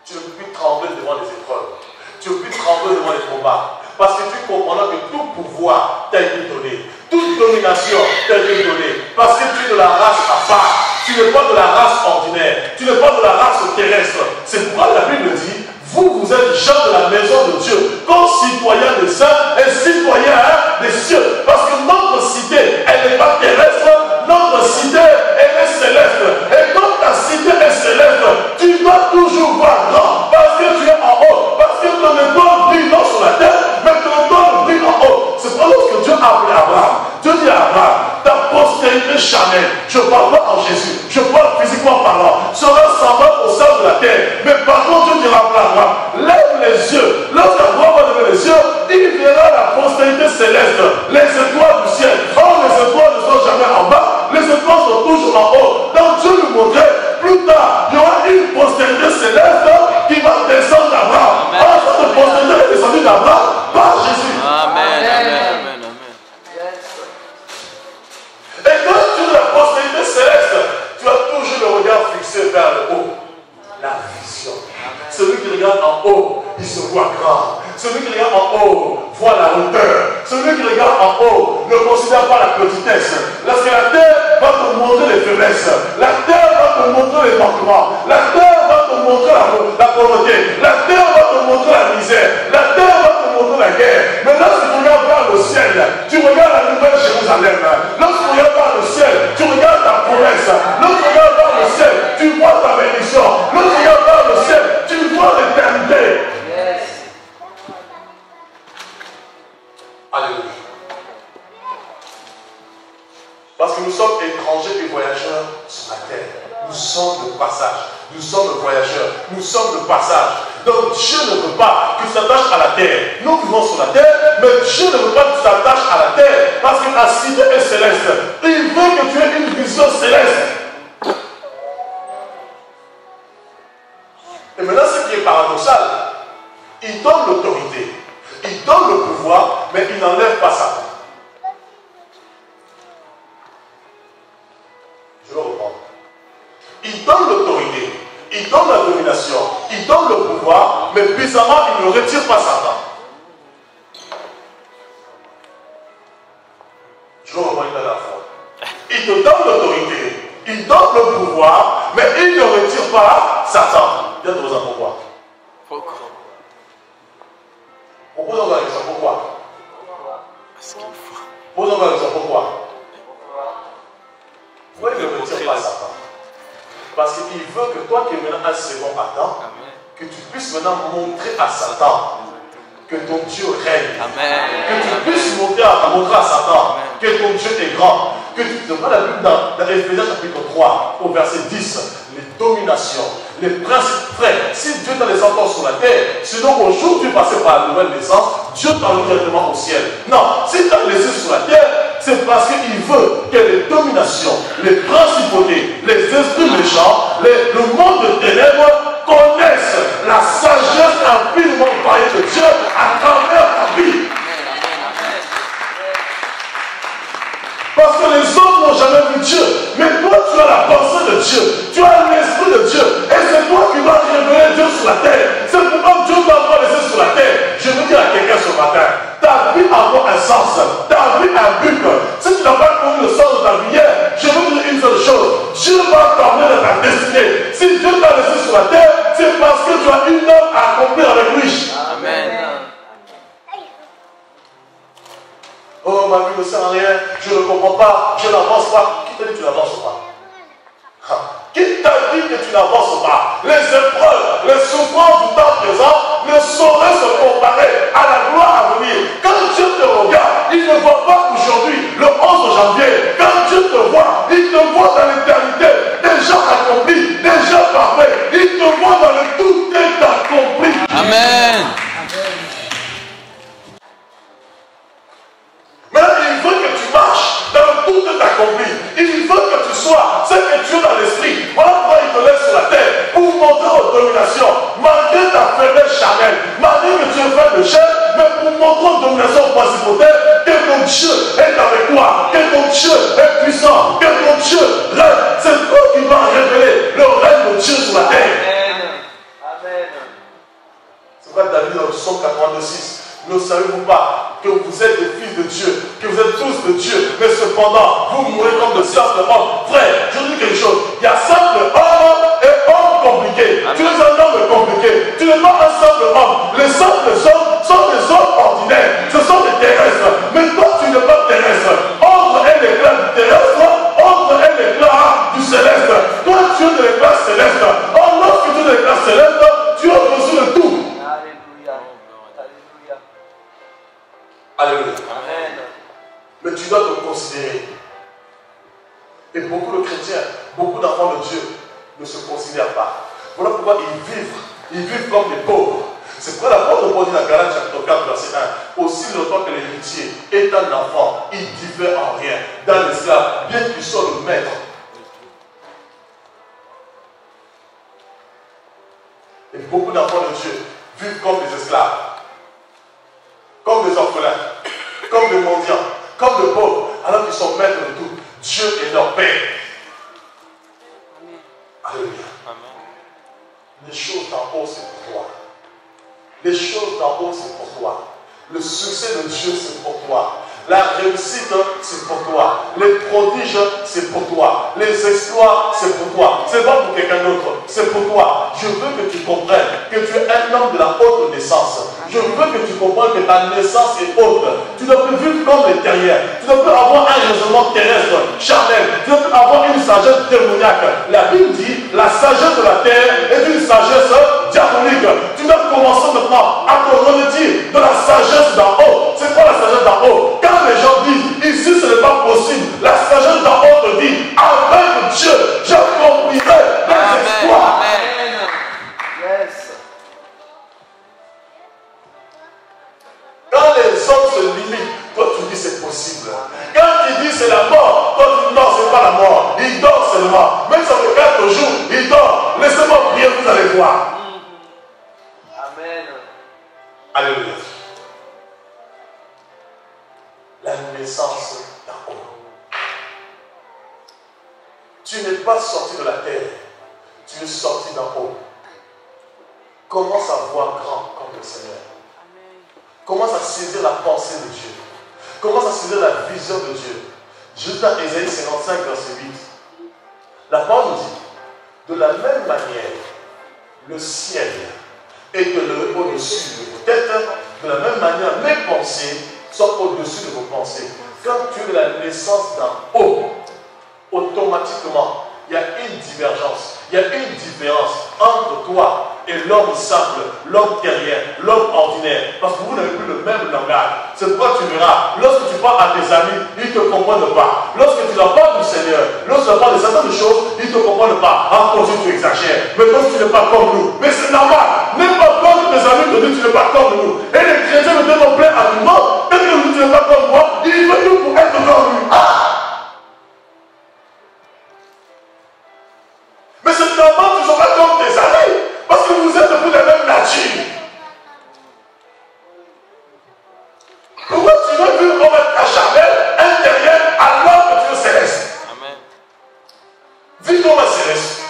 tu ne peux plus trembler devant les épreuves. Tu ne peux plus trembler devant les combats. Parce que tu comprendras que tout pouvoir t'a été donné. Toute domination t'a été donnée. Parce que tu es de la race à part. Tu n'es pas de la race ordinaire. Tu n'es pas de la race terrestre. C'est pourquoi la Bible dit, vous êtes gens de la maison de Dieu, concitoyens des saints et citoyens des cieux. Parce que notre cité, elle n'est pas terrestre. Notre cité, elle est céleste. Et quand ta cité est céleste, tu dois toujours voir grand. Parce que tu es en haut. Parce que ton étoile brille non sur la terre, mais ton étoile brille en haut. C'est pour ça que Dieu a appelé Abraham. Dieu dit à Abraham, ta postérité charnelle, je ne parle pas en Jésus, je parle physiquement parlant, sera semblable au sein de terre. Mais par contre, Dieu dira à Abraham, lève les yeux. Lorsqu'Abraham va lever les yeux, il verra la postérité céleste, les étoiles du ciel. Or, les étoiles ne sont jamais en bas, les étoiles sont toujours en haut. Donc Dieu lui montrait, plus tard, il y aura une postérité céleste qui va descendre d'Abraham. Or, cette postérité est descendue d'Abraham par Jésus. Amen, amen, amen, amen. Et quand tu as la postérité céleste, tu as toujours le regard fixé vers le haut. La vision. Celui qui regarde en haut, il se voit grand. Celui qui regarde en haut, voit la hauteur. Celui qui regarde en haut ne considère pas la petitesse. Parce que la terre va te montrer les faiblesses. La terre va te montrer les manquements. La terre va te montrer la pauvreté. La terre va te montrer la misère. La terre va te montrer la guerre. Mais lorsque tu regardes vers le ciel, tu regardes la nouvelle Jérusalem. Lorsque tu regardes vers le ciel, tu regardes ta promesse. Lorsque tu regardes vers le ciel, tu vois ta bénédiction. Lorsque tu regardes vers le ciel, tu vois l'éternité. Alléluia. Parce que nous sommes étrangers et voyageurs sur la terre. Nous sommes de passage. Nous sommes de voyageurs. Nous sommes de passage. Donc Dieu ne veut pas que tu t'attaches à la terre. Nous vivons sur la terre, mais Dieu ne veut pas que tu t'attaches à la terre. Parce que la cité est céleste. Il veut que tu aies une vision céleste. Et maintenant, ce qui est paradoxal, il donne l'autorité. Il donne le pouvoir, mais il n'enlève pas Satan. Je vais reprendre. Il donne l'autorité, il donne la domination, il donne le pouvoir, mais bizarrement, il ne retire pas Satan. Je vais reprendre une dernière fois. Il te donne l'autorité, il donne le pouvoir, mais il ne retire pas Satan. Viens te poser pourquoi. Pourquoi? Posons-nous la question, pourquoi? Parce qu'il faut. Posons-nous la question, pourquoi? Pourquoi il ne retire pas Satan? Parce qu'il veut que toi qui es maintenant un second Adam, que tu puisses maintenant montrer à Satan que ton Dieu règne. Amen. Que tu puisses montrer à Satan que ton Dieu est grand. Que tu te vois la Bible dans Éphésiens chapitre 3, au verset 10, les dominations, les principes. Frère, si Dieu t'a laissé encore sur la terre, sinon au jour où tu passais par la nouvelle naissance, Dieu t'envoie directement au ciel. Non, si tu as laissé sur la terre, c'est parce qu'il veut que les dominations, les principautés, les esprits méchants, le monde de ténèbres connaissent la sagesse infiniment variée de Dieu à travers ta vie. Parce que les autres n'ont jamais vu Dieu. Mais toi, tu as la pensée de Dieu. Tu as l'esprit de Dieu. Et c'est toi qui vas révéler Dieu sur la terre. C'est pourquoi Dieu t'a pas laissé sur la terre. Je veux dire à quelqu'un ce matin, ta vie a un sens. Ta vie a un but. Si tu n'as pas connu le sens de ta vie hier, je veux dire une seule chose. Dieu va t'emmener dans ta destinée. Si Dieu t'a laissé sur la terre, c'est parce que tu as une œuvre à accomplir avec lui. Amen. Oh, ma vie ne sert à rien, je ne comprends pas, je n'avance pas. Qui t'a dit que tu n'avances pas? Qui t'a dit que tu n'avances pas? Les épreuves, les souffrances du temps présent ne sauraient se comparer à la gloire à venir. Quand Dieu te regarde, il ne voit pas aujourd'hui, le 11 janvier. Quand Dieu te voit, il te voit dans l'éternité, déjà accompli, déjà parfait. Il te voit dans le tout est accompli. Amen. Maintenant, il veut que tu marches dans le tout est accompli. Il veut que tu sois ce que tu es dans l'esprit. Voilà pourquoi il te laisse sur la terre pour montrer aux dominations, malgré ta faiblesse charnelle, malgré que tu es fait de chair, mais pour montrer aux dominations principautés que ton Dieu est avec toi, que ton Dieu est puissant, que ton Dieu règne. C'est toi qui vas révéler le règne de Dieu sur la terre. Amen. C'est pourquoi David dans le psaume 82:6. Ne savez-vous pas que vous êtes des fils de Dieu, que vous êtes tous de Dieu, mais cependant, vous mourrez comme de simples hommes. Frère, je vous dis quelque chose. Il y a simple homme et homme compliqué. Tu es un homme compliqué. Tu n'es pas un simple homme. Les simples hommes sont des hommes ordinaires. Ce sont des terrestres. Mais toi, tu n'es pas terrestre. Entre est l'éclat du terrestre, entre est l'éclat du céleste. Toi, tu es de l'éclat céleste. Or, lorsque tu es de l'éclat céleste, tu as reçu le tout. Alléluia. Amen. Mais tu dois te considérer. Et beaucoup de chrétiens, beaucoup d'enfants de Dieu ne se considèrent pas. Voilà pourquoi ils ils vivent comme des pauvres. C'est pourquoi l'apôtre Paul dit dans Galates chapitre 4, verset 1, aussi longtemps que l'héritier est un enfant, il diffère en rien dans l'esclave, bien qu'il soit le maître. Et beaucoup d'enfants de Dieu vivent comme des esclaves, comme des orphelins, comme des mendiants, comme des pauvres, alors qu'ils sont maîtres de tout. Dieu est leur Père. Alléluia. Les choses d'en haut, c'est pour toi. Les choses d'en haut, c'est pour toi. Le succès de Dieu, c'est pour toi. La réussite, c'est pour toi. Les prodiges, c'est pour toi. Les exploits, c'est pour toi. C'est pas pour quelqu'un d'autre. C'est pour toi. Je veux que tu comprennes que tu es un homme de la haute naissance. Je veux que tu comprennes que ta naissance est haute. Tu ne peux vivre comme les terriens. Tu ne peux avoir un raisonnement terrestre, charnel. Tu ne peux avoir une sagesse démoniaque. La Bible dit, la sagesse de la terre est une sagesse diabolique. Tu dois commencer maintenant à te redire de la sagesse d'en haut. C'est quoi la sagesse d'en haut? Quand les gens disent, ici ce n'est pas possible, la sagesse d'en haut te dit, avec Dieu, j'accomplirai les exploits. Amen. Yes. Quand les hommes se limitent, toi tu dis c'est possible. Quand tu dis c'est la mort, toi tu dis non, c'est pas la mort. Il dort seulement. Même ça fait 4 jours, il dort. Laissez-moi prier, vous allez voir. Amen. Alléluia. La naissance d'en haut. Tu n'es pas sorti de la terre, tu es sorti d'en haut. Commence à voir grand comme le Seigneur. Commence à saisir la pensée de Dieu. Commence à saisir la vision de Dieu. Juste dans Ésaïe 55, verset 8. La parole nous dit, de la même manière, le ciel est élevé au-dessus de vos têtes, de la même manière, mes pensées sont au-dessus de vos pensées. Quand tu es de la naissance d'en haut, automatiquement, il y a une divergence, il y a une différence entre toi et l'homme simple, l'homme terrien, l'homme ordinaire, parce que vous n'avez plus le même langage. C'est pourquoi tu verras, lorsque tu parles à tes amis, ils ne te comprennent pas. Lorsque tu leur parles du Seigneur, lorsque tu leur parles de certaines choses, ils ne te comprennent pas. Ah, toi aussi tu exagères, mais toi tu n'es pas comme nous. Mais c'est normal, même pas quand tes amis te disent tu n'es pas comme nous. Et les chrétiens me donnent plein argument, dès que tu n'es pas comme moi, il veut tout pour être comme lui. Ah! Mais c'est normal que tu ne sois pas comme tes amis, parce que vous êtes plus de la même nature. Pourquoi tu veux vivre comme un charnel intérieur alors que tu es céleste? Amen. Vis comme un céleste.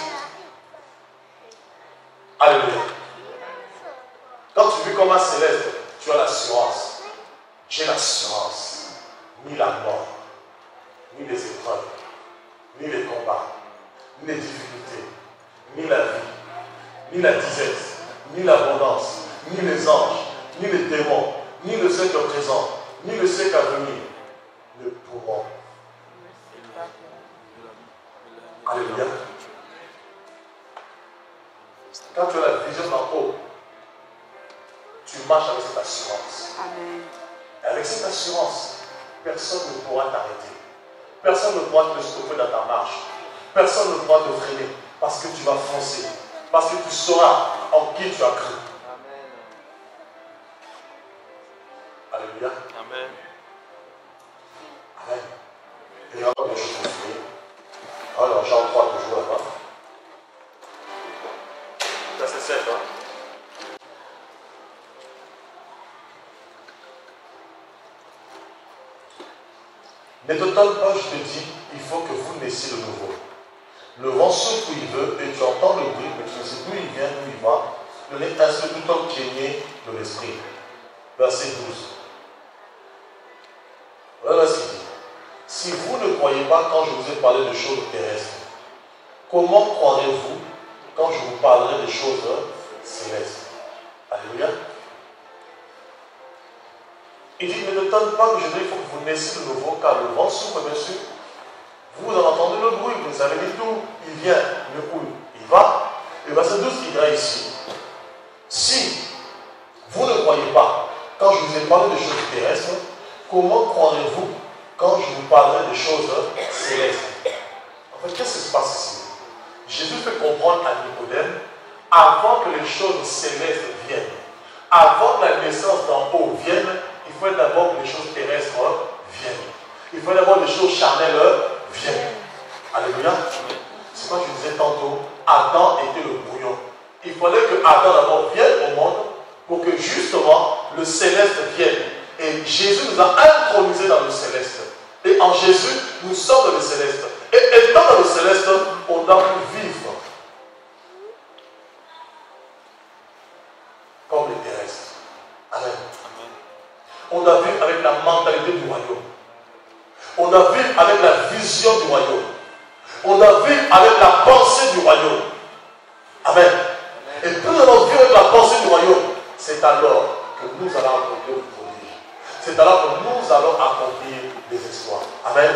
Alléluia. Quand tu vis comme un céleste, tu as l'assurance. J'ai l'assurance. Ni la mort, ni les épreuves, ni les combats, ni les difficultés, ni la vie, ni la disette, ni l'abondance, ni les anges, ni les démons, ni le siècle présent, ni le siècle à venir ne pourront. Alléluia. Quand tu as la vision d'en haut, tu marches avec cette assurance. Amen. Et avec cette assurance, personne ne pourra t'arrêter. Personne ne pourra te stopper dans ta marche. Personne ne pourra te freiner parce que tu vas foncer. Parce que tu sauras en qui tu as cru. Alléluia. Amen. Amen. Et alors, les choses vont finir. Alors, Jean 3, toujours là-bas. Verset 7, hein. N'étonne pas, je te dis, il faut que vous naissiez de nouveau. Le vent souffle où il veut et tu entends le bruit, mais tu ne sais d'où il vient, d'où il va. Le nez ainsi tout homme qui est né de l'esprit. Verset 12. Voilà ce qu'il dit. Si vous ne croyez pas quand je vous ai parlé de choses terrestres, comment croirez-vous quand je vous parlerai des choses célestes? Alléluia. Il dit, ne t'étonne pas que je dis, il faut que vous naissiez de nouveau, car le vent souffle, bien sûr. Vous en entendez le bruit, vous savez d'où il vient, mais où il va. Et verset 12, il dira ici, si vous ne croyez pas quand je vous ai parlé des choses terrestres, comment croirez-vous quand je vous parlerai des choses célestes? En fait, qu'est-ce qui se passe ici? Jésus fait comprendre à Nicodème avant que les choses célestes viennent, avant que la naissance d'en haut vienne, il faut d'abord que les choses terrestres viennent. Il faut d'abord que les choses charnelles viennent. Alléluia. C'est quoi je disais tantôt, Adam était le bouillon. Il fallait que Adam d'abord vienne au monde pour que justement le céleste vienne. Et Jésus nous a intronisés dans le céleste. Et en Jésus, nous sommes dans le céleste. Et étant dans le céleste, on doit plus vivre comme les terrestres. Amen. On doit vivre avec la mentalité du royaume. On doit vivre avec la vision du royaume. On doit vivre avec la pensée du royaume. Amen. Et plus nous allons vivre avec la pensée du royaume, c'est alors que nous allons accomplir le prodige. C'est alors que nous allons accomplir des exploits. Amen.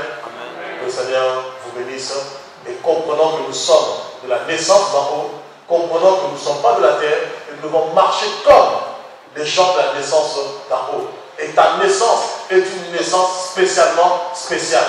Que le Seigneur vous bénisse. Et comprenons que nous sommes de la naissance d'en haut, comprenons que nous ne sommes pas de la terre, et nous devons marcher comme les gens de la naissance d'en haut. Et ta naissance est une naissance spécialement spéciale.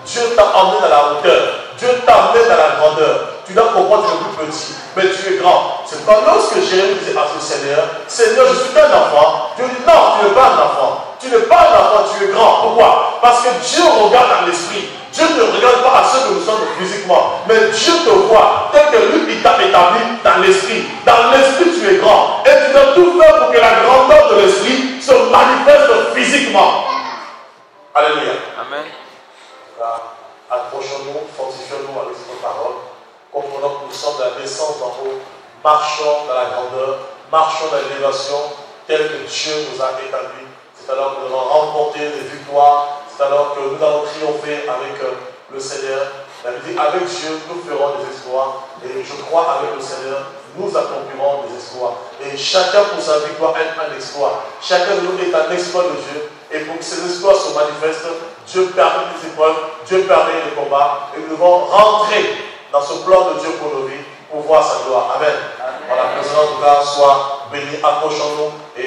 Dieu t'a emmené dans la hauteur. Dieu t'a emmené dans la grandeur. Tu dois comprendre que tu es plus petit, mais tu es grand. C'est pas lorsque Jérémie disait à ce Seigneur, Seigneur, je suis qu'un enfant. Dieu dit non, tu n'es pas un enfant. Tu n'es pas un enfant, tu es grand. Pourquoi? Parce que Dieu regarde dans l'esprit. Dieu ne regarde pas à ceux que nous sommes physiquement, mais Dieu te voit tel que lui, il t'a établi dans l'esprit. Dans l'esprit, tu es grand. Et tu dois tout faire pour que la grandeur de l'esprit se manifeste physiquement. Alléluia. Amen. Accrochons-nous, fortifions-nous avec cette parole. Comprenons que nous sommes de la naissance d'en haut. Marchons dans la grandeur, marchons dans l'élévation telle que Dieu nous a établi. C'est alors que nous allons remporter des victoires. C'est alors que nous allons triompher avec le Seigneur. La Bible dit, avec Dieu, nous ferons des exploits. Et je crois avec le Seigneur, nous accomplirons des exploits. Et chacun pour sa vie doit être un exploit. Chacun de nous est un exploit de Dieu. Et pour que ces exploits se manifestent, Dieu permet les épreuves, Dieu permet les combats. Et nous devons rentrer dans ce plan de Dieu pour nos vies, pour voir sa gloire. Amen. Voilà, que le Seigneur en tout cas soit béni. Accrochons-nous et